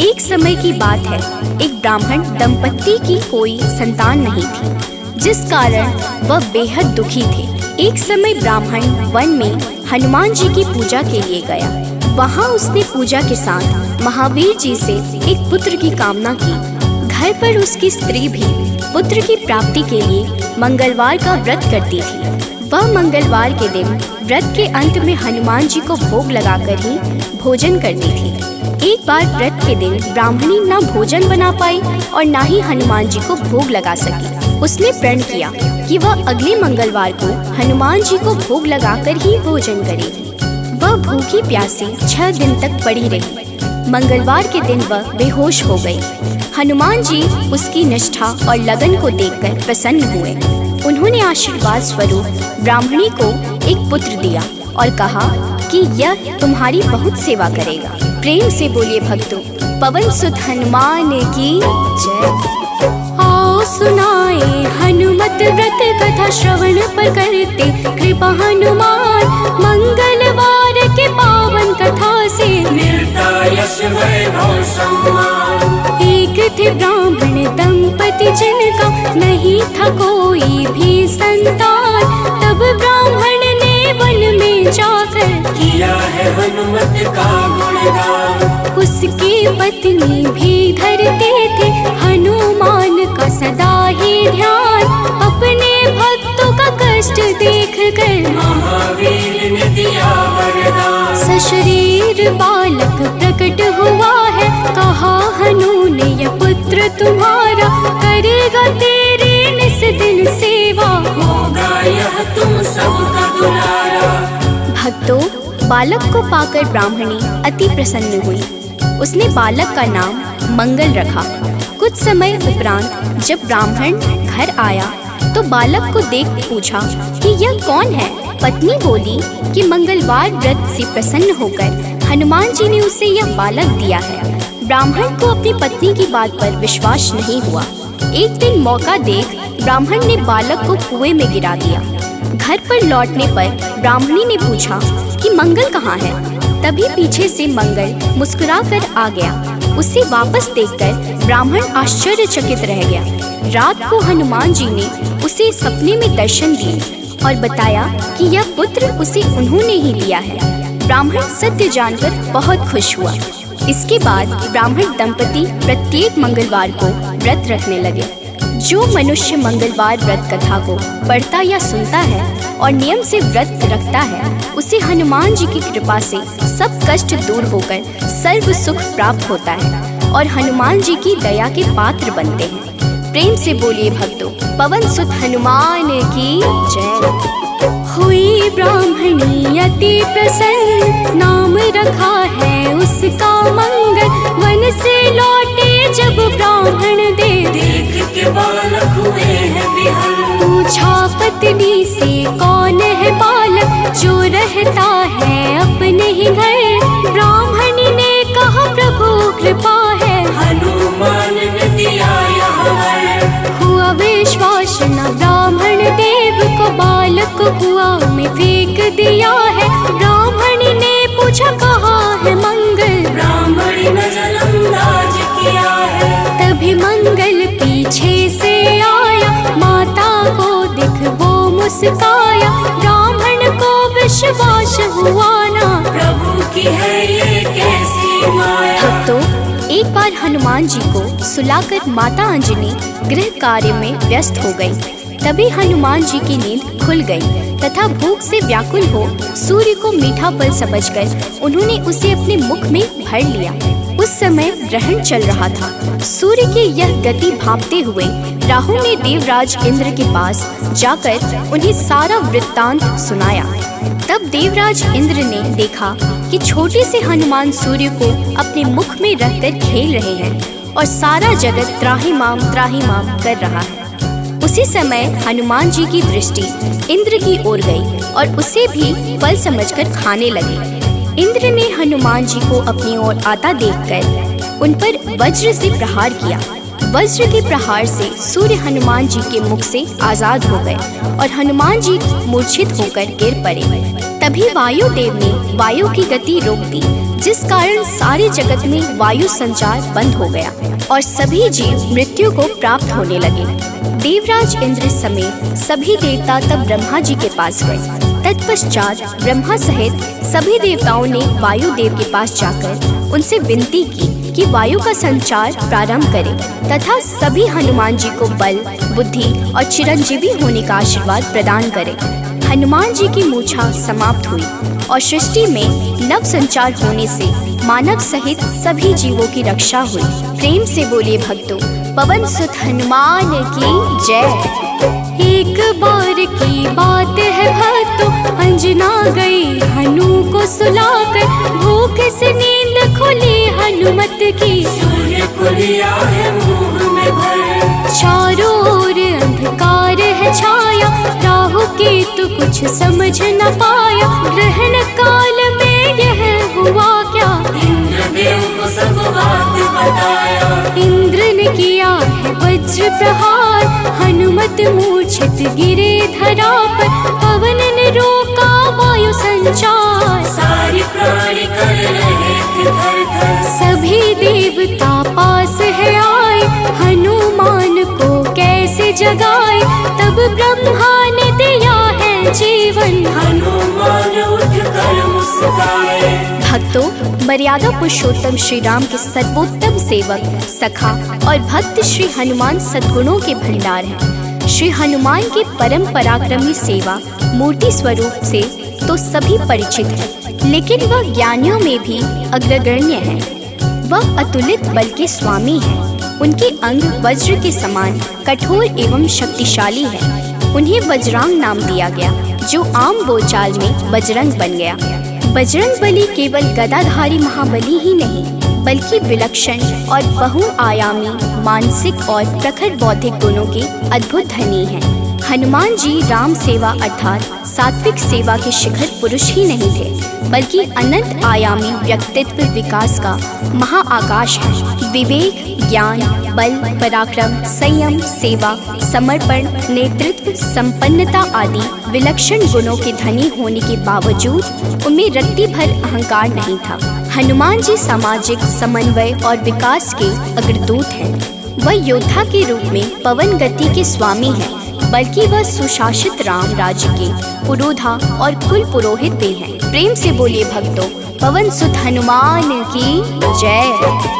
एक समय की बात है, एक ब्राह्मण दंपत्ति की कोई संतान नहीं थी, जिस कारण वह बेहद दुखी थे। एक समय ब्राह्मण वन में हनुमान जी की पूजा के लिए गया। वहाँ उसने पूजा के साथ महावीर जी से एक पुत्र की कामना की। घर पर उसकी स्त्री भी पुत्र की प्राप्ति के लिए मंगलवार का व्रत करती थी। वह मंगलवार के दिन व्रत के अंत में हनुमान जी को भोग लगाकर ही भोजन करती थी। एक बार व्रत के दिन ब्राह्मणी न भोजन बना पाई और न ही हनुमान जी को भोग लगा सकी। उसने प्रण किया कि वह अगले मंगलवार को हनुमान जी को भोग लगाकर ही भोजन करेगी। वह भूखी प्यासी 6 दिन तक पड़ी रही। मंगलवार के दिन वह बेहोश हो गई। हनुमान जी उसकी निष्ठा और लगन को देखकर प्रसन्न हुए। उन्होंने आशीर्वाद स्वरूप ब्राह्मणी को एक पुत्र दिया और कहा कि यह तुम्हारी बहुत सेवा करेगा। प्रेम से बोलिए भक्तों, पवन सुत हनुमान की जय। आओ सुनाए हनुमत व्रत कथा, श्रवण पर करते कृपा हनुमान। मंगलवार के पावन कथा से मिलता यश वैभव सम्मान। एक थे ब्राह्मण दंपति जिनका नहीं था कोई भी संतान। तब ब्राह्मण ने वन में जाकर किया है हनुमत का गुणगान। उसकी पत्नी भी धरते थे हनुमान का सदा ही ध्यान। अपने भक्तों कष्ट देख कर महावीर ने दिया वरदान। सशरीर बालक प्रकट हुआ है, कहा हनु ने यह पुत्र तुम्हारा करेगा तेरी निस दिन सेवा, होगा यह तुम सबका दुलारा। भक्तों, बालक को पाकर ब्राह्मणी अति प्रसन्न हुई। उसने बालक का नाम मंगल रखा। कुछ समय उपरांत जब ब्राह्मण घर आया तो बालक को देख पूछा कि यह कौन है। पत्नी बोली कि मंगलवार व्रत से प्रसन्न होकर हनुमान जी ने उसे यह बालक दिया है। ब्राह्मण को अपनी पत्नी की बात पर विश्वास नहीं हुआ। एक दिन मौका देख ब्राह्मण ने बालक को कुएं में गिरा दिया। घर पर लौटने पर ब्राह्मणी ने पूछा कि मंगल कहाँ है। तभी पीछे से मंगल मुस्कुरा कर आ गया। उसे वापस देखकर ब्राह्मण आश्चर्यचकित रह गया। रात को हनुमान जी ने उसे सपने में दर्शन दिए और बताया कि यह पुत्र उसे उन्होंने ही दिया है। ब्राह्मण सत्य जानकर बहुत खुश हुआ। इसके बाद ब्राह्मण दंपति प्रत्येक मंगलवार को व्रत रखने लगे। जो मनुष्य मंगलवार व्रत कथा को पढ़ता या सुनता है और नियम से व्रत रखता है, उसे हनुमान जी की कृपा से सब कष्ट दूर होकर सर्व सुख प्राप्त होता है और हनुमान जी की दया के पात्र बनते हैं। प्रेम से बोलिए भक्तों, पवन सुत हनुमान की जय। हुई ब्राह्मणी अति प्रसन्न, नाम रखा है उसका मंगल। वन से लौटे जब ब्राह्मण देख के बालक हुए हैं विहल। पूछा पत्नी से कौन है बालक जो रहता है अपने ही घर। ब्राह्मणी ने कहा प्रभु कृपा है, हनुमान ने दिया यह वर। हुआ विश्वास न ब्राह्मण देव को, बालक को कुआं में फेंक दिया है। ब्राह्मणी ने पूछा कहाँ है मंगल, ब्राह्मणी नजरअंदाज किया है। तभी मंगल पीछे से आया, माता को दिख वो मुस्काया। ब्राह्मण को विश्वास हुआ ना, प्रभु की है ये कैसी माया। भक्तों, एक बार हनुमान जी को सुलाकर माता अंजनी गृह कार्य में व्यस्त हो गई। तभी हनुमान जी की नींद खुल गई तथा भूख से व्याकुल हो सूर्य को मीठा फल समझकर उन्होंने उसे अपने मुख में भर लिया। उस समय ग्रहण चल रहा था। सूर्य की यह गति भांपते हुए राहु ने देवराज इंद्र के पास जाकर उन्हें सारा वृत्तांत सुनाया। तब देवराज इंद्र ने देखा कि छोटे से हनुमान सूर्य को अपने मुख में रखकर खेल रहे हैं और सारा जगत त्राहिमाम कर रहा है। उसी समय हनुमान जी की दृष्टि इंद्र की ओर गई और उसे भी फल समझकर खाने लगे। इंद्र ने हनुमान जी को अपनी ओर आता देखकर उन पर वज्र से प्रहार किया। वज्र के प्रहार से सूर्य हनुमान जी के मुख से आजाद हो गए और हनुमान जी मूर्छित होकर गिर पड़े। तभी वायुदेव ने वायु की गति रोक दी, जिस कारण सारे जगत में वायु संचार बंद हो गया और सभी जीव मृत्यु को प्राप्त होने लगे। देवराज इंद्र समेत सभी देवता तब ब्रह्मा जी के पास गए। तत्पश्चात ब्रह्मा सहित सभी देवताओं ने वायुदेव के पास जाकर उनसे विनती की कि वायु का संचार प्रारंभ करें तथा सभी हनुमान जी को बल, बुद्धि और चिरंजीवी होने का आशीर्वाद प्रदान करें। हनुमान जी की मूर्छा समाप्त हुई और सृष्टि में नव संचार होने से मानव सहित सभी जीवों की रक्षा हुई। प्रेम से बोलिए भक्तों, पवन सुत हनुमान की जय। एक बार की बात है भक्तों, अंजना गई हनु को सुलाकर। भूख से नींद खुली हनुमत की, सूर्य को लिया है मुंह में भर। चारों ओर अंधकार है छाया, राहु केतु कुछ समझ न पाया। ग्रहण काल में यह हुआ क्या, इंद्रदेव को सब बात बताया। इंद्र ने किया है वज्र प्रहार, हनुमत मूर्छित गिरे धरा पर। पवन ने रोका वायु संचार, सारी प्राणी कर रहे थे थर-थर। सभी देवता पास है आए, हनुमान को कैसे जगाए। तब ब्रह्मा ने दिया है जीवन, हनुमान उठकर मुस्काए। भक्तों, मर्यादा पुरुषोत्तम श्री राम के सर्वोत्तम सेवक, सखा और भक्त श्री हनुमान सद्गुणों के भंडार हैं। श्री हनुमान की परम पराक्रमी सेवा मूर्ति स्वरूप से तो सभी परिचित है, लेकिन वह ज्ञानियों में भी अग्रगण्य है। वह अतुलित बल के स्वामी है। उनके अंग वज्र के समान कठोर एवं शक्तिशाली है। उन्हें वज्रांग नाम दिया गया, जो आम बोलचाल में बजरंग बन गया। बजरंग बली केवल गदाधारी महाबली ही नहीं, बल्कि विलक्षण और बहुआयामी मानसिक और प्रखर बौद्धिक गुणों के अद्भुत धनी हैं। हनुमान जी राम सेवा अर्थात सात्विक सेवा के शिखर पुरुष ही नहीं थे, बल्कि अनंत आयामी व्यक्तित्व विकास का महाआकाश है। विवेक, ज्ञान, बल, पराक्रम, संयम, सेवा, समर्पण, नेतृत्व, संपन्नता आदि विलक्षण गुणों के धनी होने के बावजूद उनमें रत्ती भर अहंकार नहीं था। हनुमान जी सामाजिक समन्वय और विकास के अग्रदूत हैं। वह योद्धा के रूप में पवन गति के स्वामी हैं, बल्कि वह सुशासित राम राज्य के पुरोधा और कुल पुरोहित भी हैं। प्रेम से बोलिए भक्तों, पवन सुत हनुमान की जय।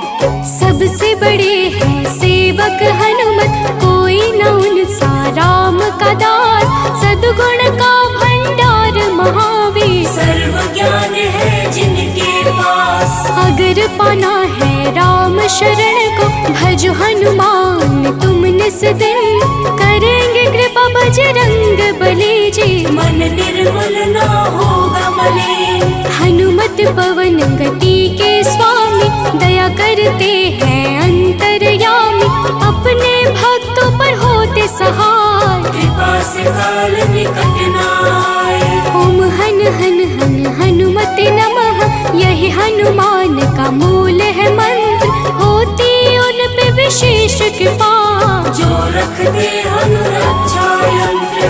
सबसे बड़े हैं सेवक हनुमत, कोई न उनसा राम का दास। सद्गुण का भंडार महावीर, सर्व ज्ञान है जिनके पास। अगर पाना है राम शरण को, भज हनुमान तुम निस दिन। करेंगे कृपा बजरंग बली जी, मन निर्मल ना होगा मलिन। हनुमत पवन गति के स्वामी, दया करते हैं अंतर्यामी। अपने भक्तों पर होते सहाय, कृपा से काल निकट न आए। ओम हन हन हन हनुमते नमः, यही हनुमान का मूल है मंत्र। होती उन पे विशेष कृपा, जो रख दे अनुरक्षा यंत्र।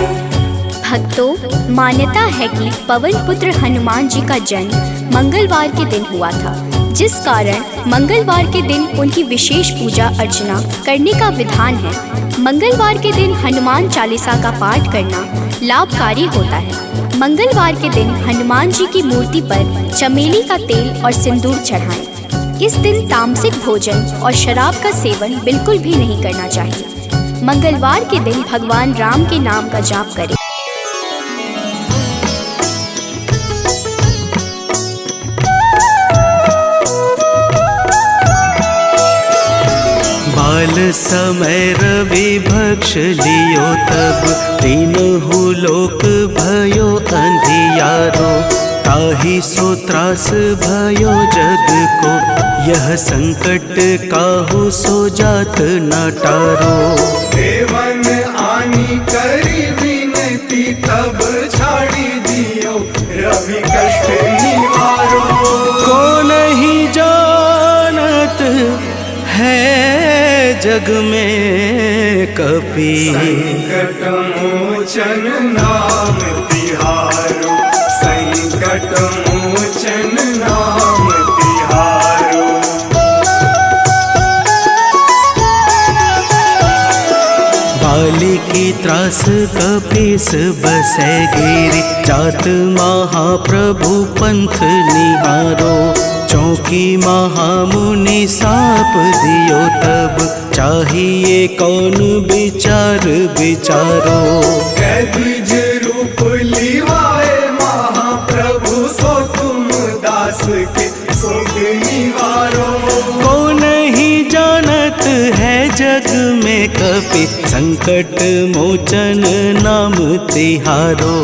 भक्तों, मान्यता है कि पवन पुत्र हनुमान जी का जन्म मंगलवार के दिन हुआ था, जिस कारण मंगलवार के दिन उनकी विशेष पूजा अर्चना करने का विधान है। मंगलवार के दिन हनुमान चालीसा का पाठ करना लाभकारी होता है। मंगलवार के दिन हनुमान जी की मूर्ति पर चमेली का तेल और सिंदूर चढ़ाएं। इस दिन तामसिक भोजन और शराब का सेवन बिल्कुल भी नहीं करना चाहिए। मंगलवार के दिन भगवान राम के नाम का जाप करें। बाल समय रवि भक्ष लियो, तब तीनहु लोक भयो अंधियारो। ताहि सो त्रास भयो जग को, यह संकट काहू सो जात न टारो। देवन आनी करी विनती, तब छाड़ी दियो रवि कष्ट निवारो। को नहीं जानत है जग में कपि, संकट मोचन नाम तिहारो। संकट मोचन नाम तिहारो। बाली की त्रास कपीस बसै गिरि, जात महाप्रभु पंथ निहारो। चौकी महामुनि साप दियो, तब चाहिए कौन विचार विचारो। कैद्विज रूप लिवाए महाप्रभु, सो तुम दास के शोक निवारो। को नहीं जानत है जग में कपि, संकट मोचन नाम तिहारो।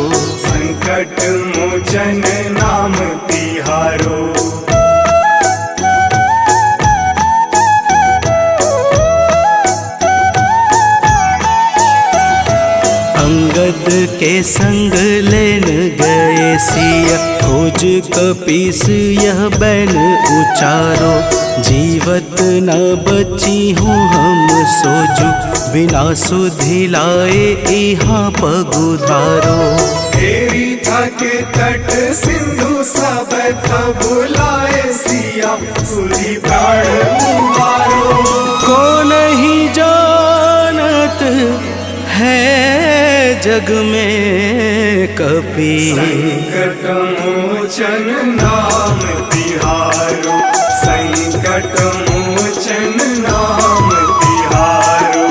संकट मोचन नाम तिहारो। अंगद के संग लेन गए सिया, खोज कपीस यह बैन उचारो। जीवत न बची हूँ हम सोजू, बिना सुधि लाए यहाँ पगुधारो। तेरी थके तट सिंधु सब तब लाए सिया, सुधि प्राण मुहारो। को नहीं जानत है जग में कपि, संकट मोचन नाम तिहारो। संकट मोचन नाम तिहारो।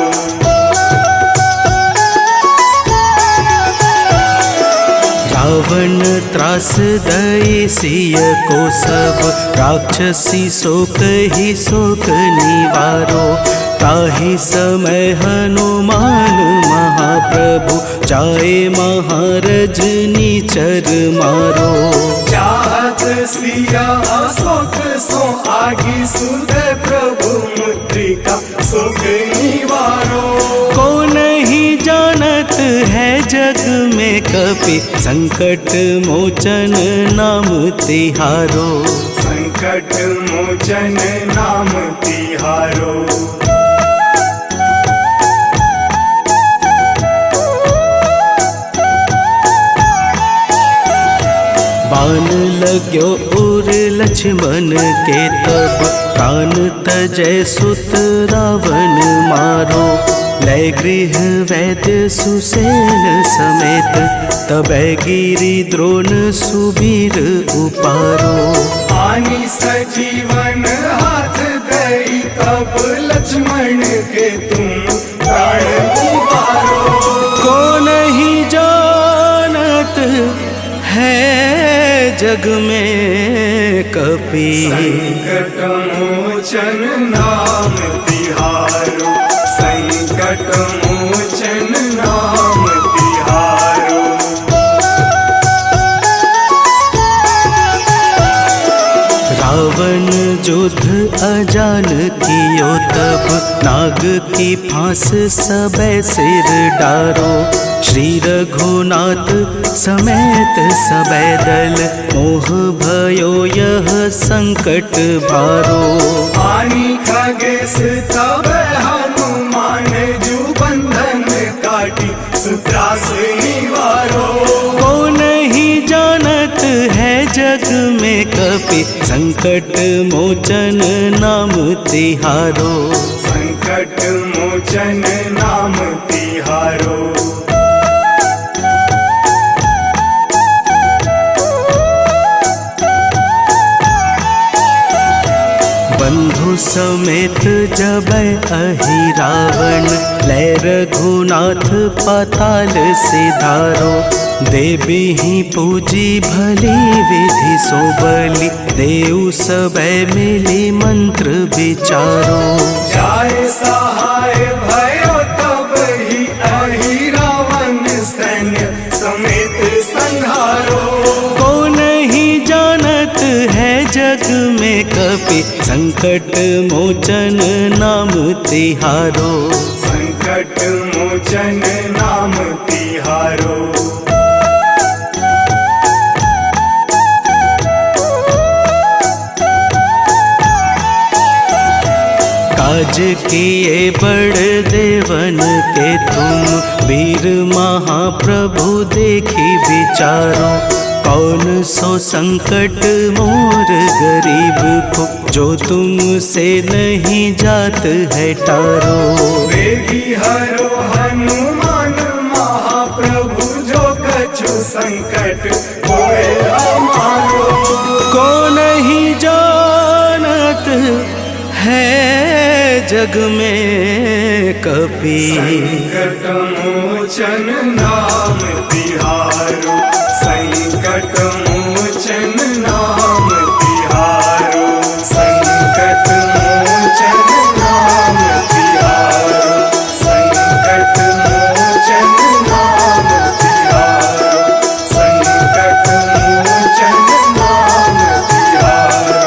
त्रास दई सिय को सब राक्षसी सो कही शोक निवारो। ताहि समय हनुमान महाप्रभु जाए महारज निचर मारो। चाहत सिया अशोक सो आगी सुध प्रभु मुद्रिका शोक निवारो। को नहीं जानत है जग में कपि संकट मोचन नाम तिहारो। संकट मोचन नाम तिहारो। बाण लाग्यो उर लक्ष्मण के तब प्राण तजय सुत रावण मारो। लय गृह वैद्य सुसेन समेत तबै गिरि द्रोण सुबीर उपारो। आनी सजीवन हाथ दई तब लक्ष्मण के तुम प्राण उबारो। को नहीं जानत है जग में कपि संकट मोचन नाम तिहारो। संकट मोचन नाम तिहारो। रावण युद्ध अजान कियो तब नाग की फांस सबे सिर डारो। श्री रघुनाथ समेत सबे दल मोह भयो यह संकट भारो। आनी खगेश तब हनुमान जु बंधन काटी सुत्रास निवारो। को नहीं जानत है जग में कपि संकट मोचन नाम तिहारो। संकट मोचन नाम तिहारो। बंधु समेत जबै अहि रावण लय रघुनाथ पाताल सिधारो। देवी ही पूजी भली विधि सो बलि देव सबे मिली मंत्र विचारो। जाय सहाय भयो तब ही अहि रावण सैन्य समेत संहारो। को नहीं जानत है जग में कपि संकट मोचन नाम तिहारो। संकट मोचन नाम तिहारो। काज किए बड़ देवन के तुम वीर महाप्रभु देखी विचारो। कौन सो संकट मोर गरीब को जो तुमसे नहीं जात है टारो। वेगी हरो हनुमान महाप्रभु जो कछु संकट होए हमारो। को नहीं जानत है जग में कपि संकट मोचन नाम तिहारो। संकट मोचन नाम तिहारो। संकट मोचन नाम तिहारो। संकट मोचन नाम तिहारो। संकट मोचन नाम तिहारो।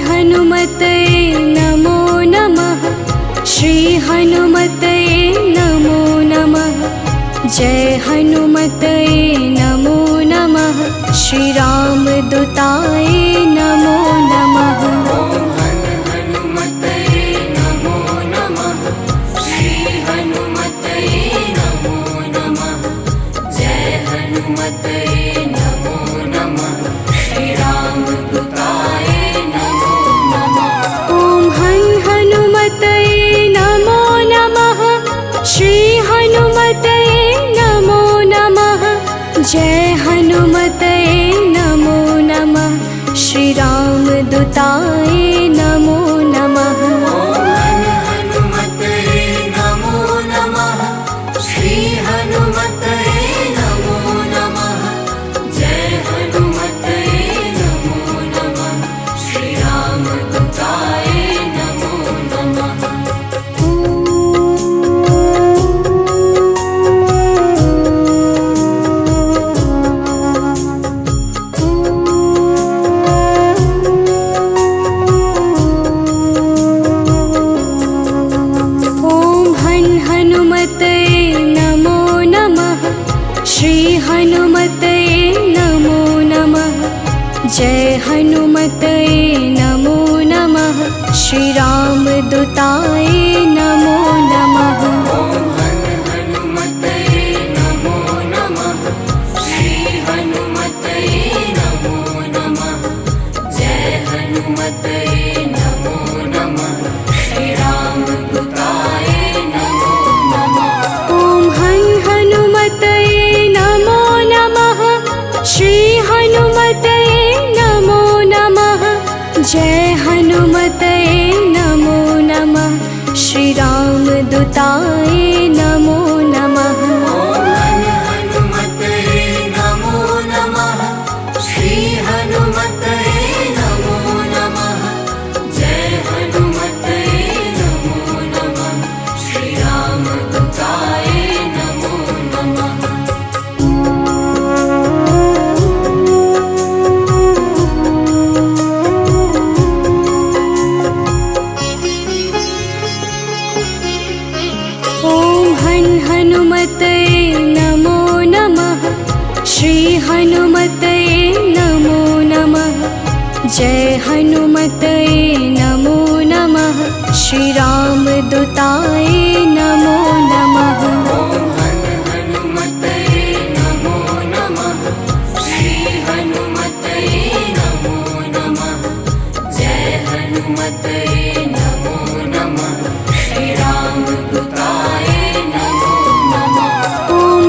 हनुमते नमो नमः। श्री हनुमते नमो नमः। जय हनुमते नमो नमः। श्री राम दूताय नमो नमः। हनुमते नमो नमः। श्री हनुमते नमो नमः। जय हनुमते नमो नमः। श्री राम दूताय नमो नमः। ओम हनुमते नमो नमः। श्री हनुमते नमो नमः। जय हनुमते नमो नमः। दूताय नमो नमः। ओम हनुमते नमो नमः। श्री हनुमते नमो नमः। जय हनुमते नमो नमः। श्री राम दूताय नमो नमः। श्री हनुमते नमो नमः। जय हनुमते नमो नमः। श्री राम दूताय नमो नमः। ओम हनुमते नमो नमः। श्री हनुमते नमो नमः। जय हनुमते नमो नमः। श्री राम दूताय नमो नमः। ओम हनुमते नमो नमः। श्री हनुमते नमो नमः। जय हनुमते नमो नमः। श्री राम दूताय नमो नमः। ओम हनुमते नमो नमः। श्री हनुमते नमो नमः। जय हनुमते नमो नमः। श्री राम दूताय नमो नमः। हनुमते नमो नमः। श्री हनुमते नमो नमः। जय हनुमते नमो नमः। श्री राम दूताय नमो नमः। ओम हनुमते नमो नमः। श्री हनुमते नमो नमः। जय हनुमते नमो नमः। श्री राम दूताय नमो नमः। ओम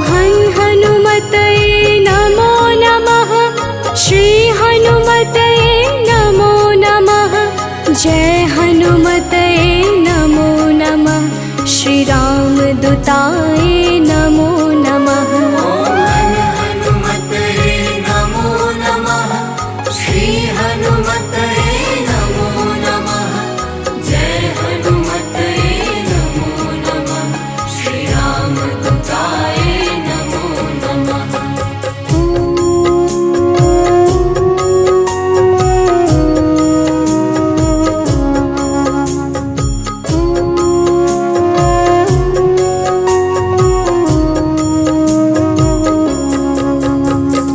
हनुमते नमो नमः। श्री हनुमते नमो नमः। जय हनुमते नमो नमः। श्री राम दूताय नमो नमः। ओम हनुमते नमो नमः। श्री हनुमते नमो नमः। जय हनुमते नमो नमः। श्री राम दूताय नमो नमः।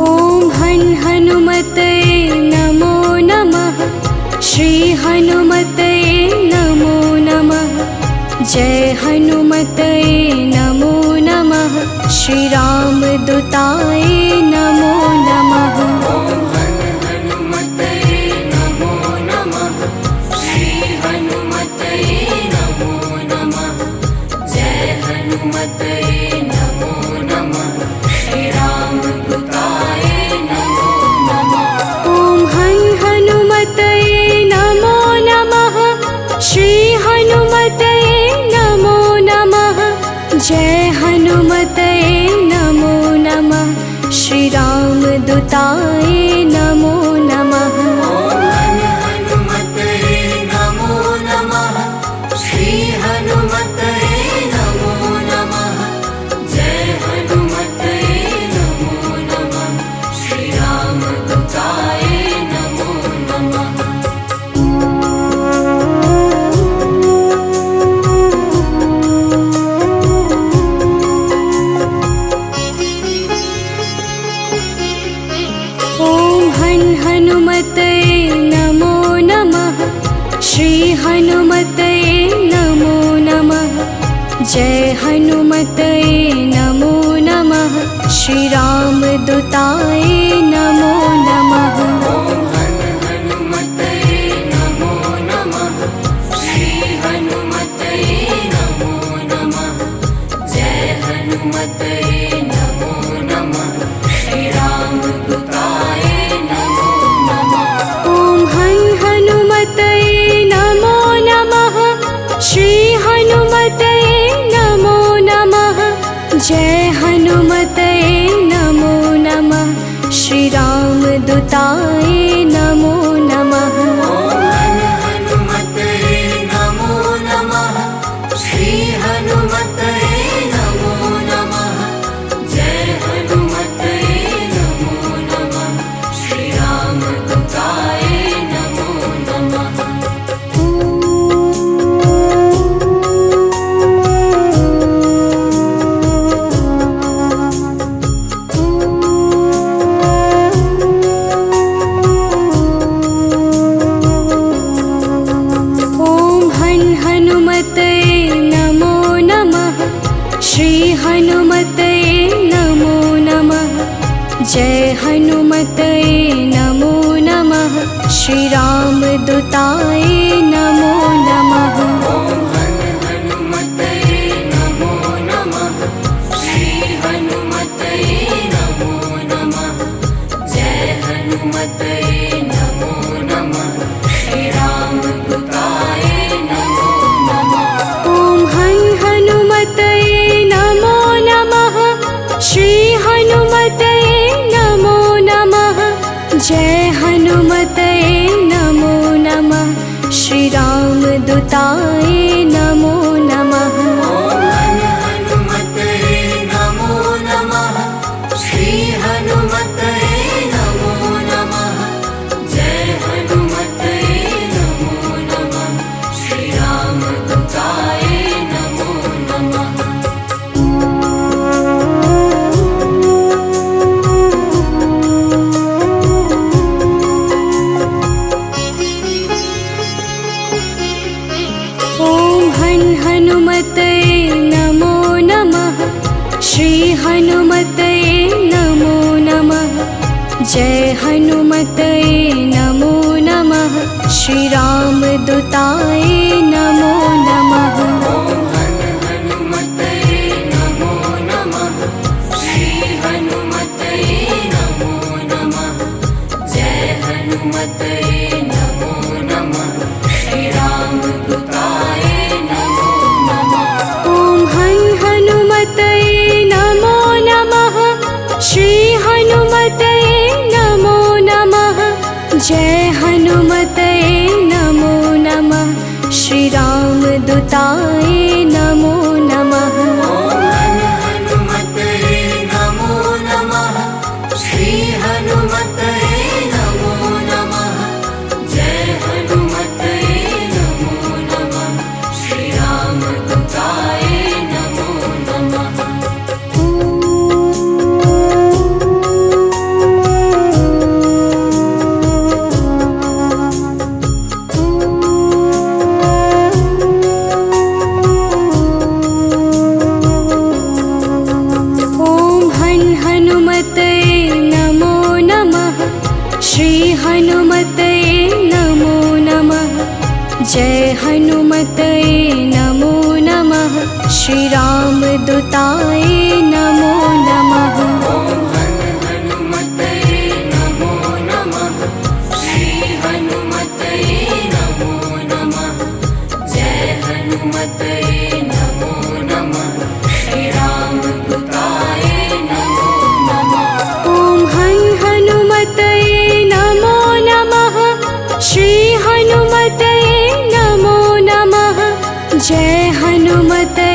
ओम हनुमते नमो नमः। श्री हनुमते नमो नमः। जय हनुमते नमो नमः। श्री राम दूताय नमो नमः। ओम हनुमते नमो नमः। श्री हनुमते नमो नमः। जय हनुमते नमो नमः। श्री राम दूताय नमो नमः। ओम हनुमते नमो नमः। श्री हनुमते नमो नमः। जय हनुमते नमो नमः। श्री राम दूताय नमो नमः। ओम हनुमते नमो नमः। श्री हनुमते नमो नमः। जय हनुमते नमो नमः। श्री राम दूताय नमो नमः। ओम हनुमते नमो नमः। श्री हनुमते नमो नमः। जय हनुमते नमो नमः। श्री राम दूताय नमो नमः। ओम हनुमते नमो नमः। श्री हनुमते नमो नमः। जय हनुमते नमो नमः। श्री राम दूताय नमो नमः। ओम हनुमते दूताय नमो नमः। हनुमते नमो नमः। श्री हनुमते नमो नमः। जय हनुमते नमो नमः। श्री राम दूताय नमो नमः। हनुमते नमो नमः। श्री हनुमते नमो नमः। जय हनुमते नमो नमः। श्री राम दूताय नमो नमः। हनुमते नमो नमः। श्री हनुमते नमो नमः। जय हनुमते नमो नमः। श्री राम दूताय नमो नमः। हनुमते नमो नमः। श्री हनुमते नमो नमः। जय हनुमते नमो नमः। श्री राम दूताय नमो नमः। हनुमते नमो नमः। श्री हनुमते नमो नमः। जय हनुमते नमो नमः। श्री राम दूताय नमो नमः। हनुमते नमो नमः। श्री हनुमते नमो नमः। जय हनुमते नमो नमः। श्री राम दूताय नमो नमः। हनुमते नमो नमः। श्री हनुमते नमो नमः। जय हनुमते नमो नमः। श्री राम दूताय नमो नमः। हनुमते नमो नमः। श्री हनुमते नमो नमः। जय हनुमते नमो नमः। श्री राम दूताय नमो नमः। हनुमते नमो नमः। श्री हनुमते नमो नमः। जय हनुमते नमो नमः। श्री राम दूताय नमो नमः। हनुमते नमो नमः। श्री हनुमते नमो नमः। जय हनुमते नमो नमः। श्री राम दूताय नमो नमः। हनुमते नमो नमः। श्री हनुमते नमो नमः। जय हनुमते नमो नमः। श्री राम दूताय नमो नमः। हनुमते नमो नमः। श्री हनुमते नमो नमः। जय हनुमते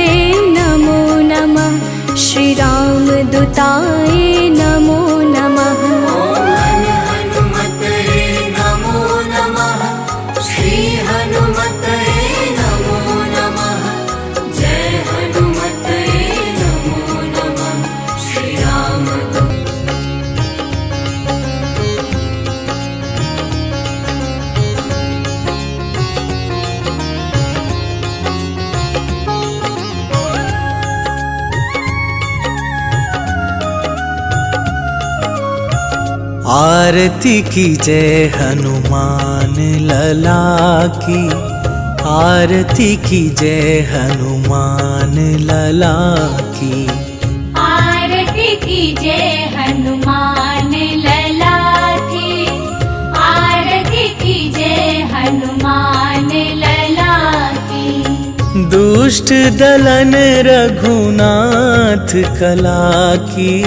नमो नमः। श्री राम दूताय नमो नमः। हनुमते नमो नमः। श्री हनुमते नमो नमः। जय हनुमते नमो नमः। श्री राम आरती की जय हनुमान लला की। आरती की जय हनुमान लला की। आरती की जय हनुमान लला की। आरती की जय हनुमान लला की। दुष्ट दलन रघुनाथ कला की।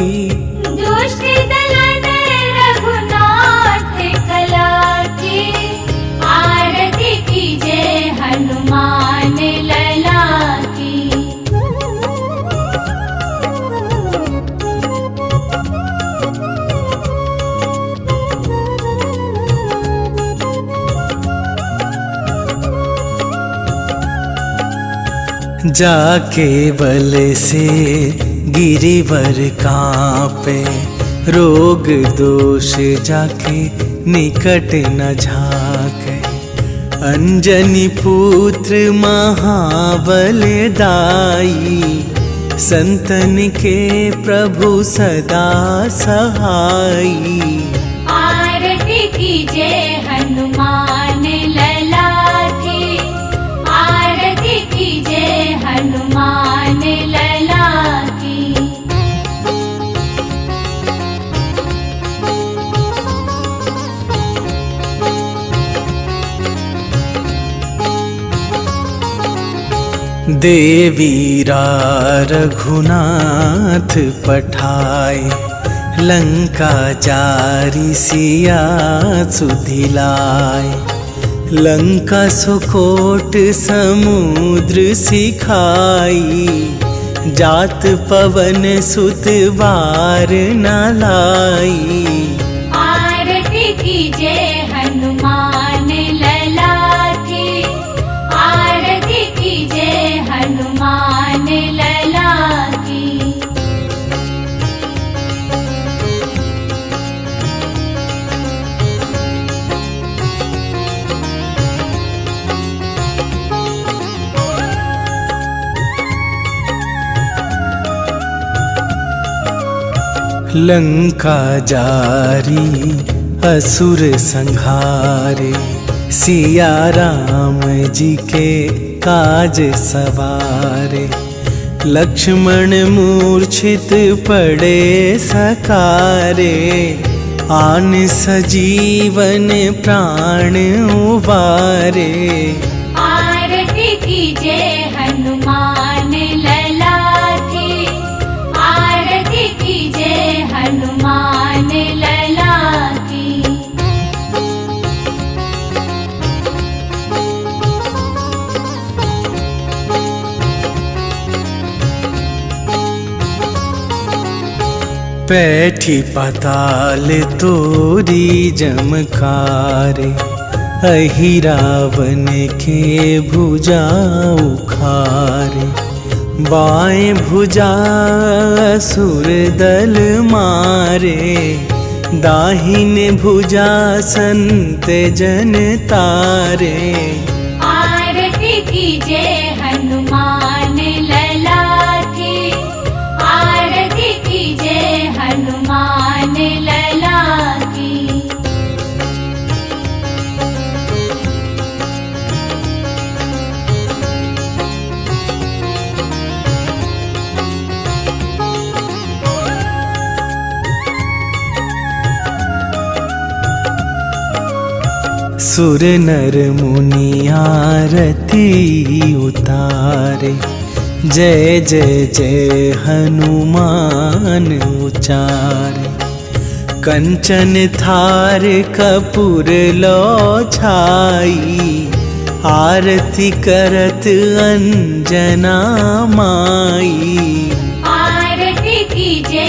दुष्ट दलन रघुनाथ जाके बल से गिरिवर कांपे, रोग दोष जाके निकट न झाके। अंजनी पुत्र महाबल दाई, संतन के प्रभु सदा सहाई। आरती कीजे हनुमान लला की, आरती कीजे हनुमान लला की। देवीरा रघुनाथ पठाए, लंका जारी सिया सुधिलाए। लंका सुकोट समुद्र सिखाई, जात पवन सुत बार न लाई। आरती कीजे हनुमान लला की, आरती कीजे हनुमान लला की। लंका जारी असुर संहारे, सिया राम जी के काज सवारे। लक्ष्मण मूर्छित पड़े सकारे, आन सजीवन प्राण उबारे। आरती कीजे हनुमान लला की, आरती कीजे हनुमान लला की। पैठी पाताल तोरी जमकारे, अहि रावण के भुजा उखारे। बाएं भुजा असुर दल मारे, दाहिने भुजा संत जन तारे। आरती कीजे हनुमान लला की, आरती कीजे हनुमान लला की। सुर नर मुनि आरती उतारे, जय जय जय हनुमान उचारे। कंचन थार कपूर लो छाई, आरती करत अंजना माई। आरती कीजे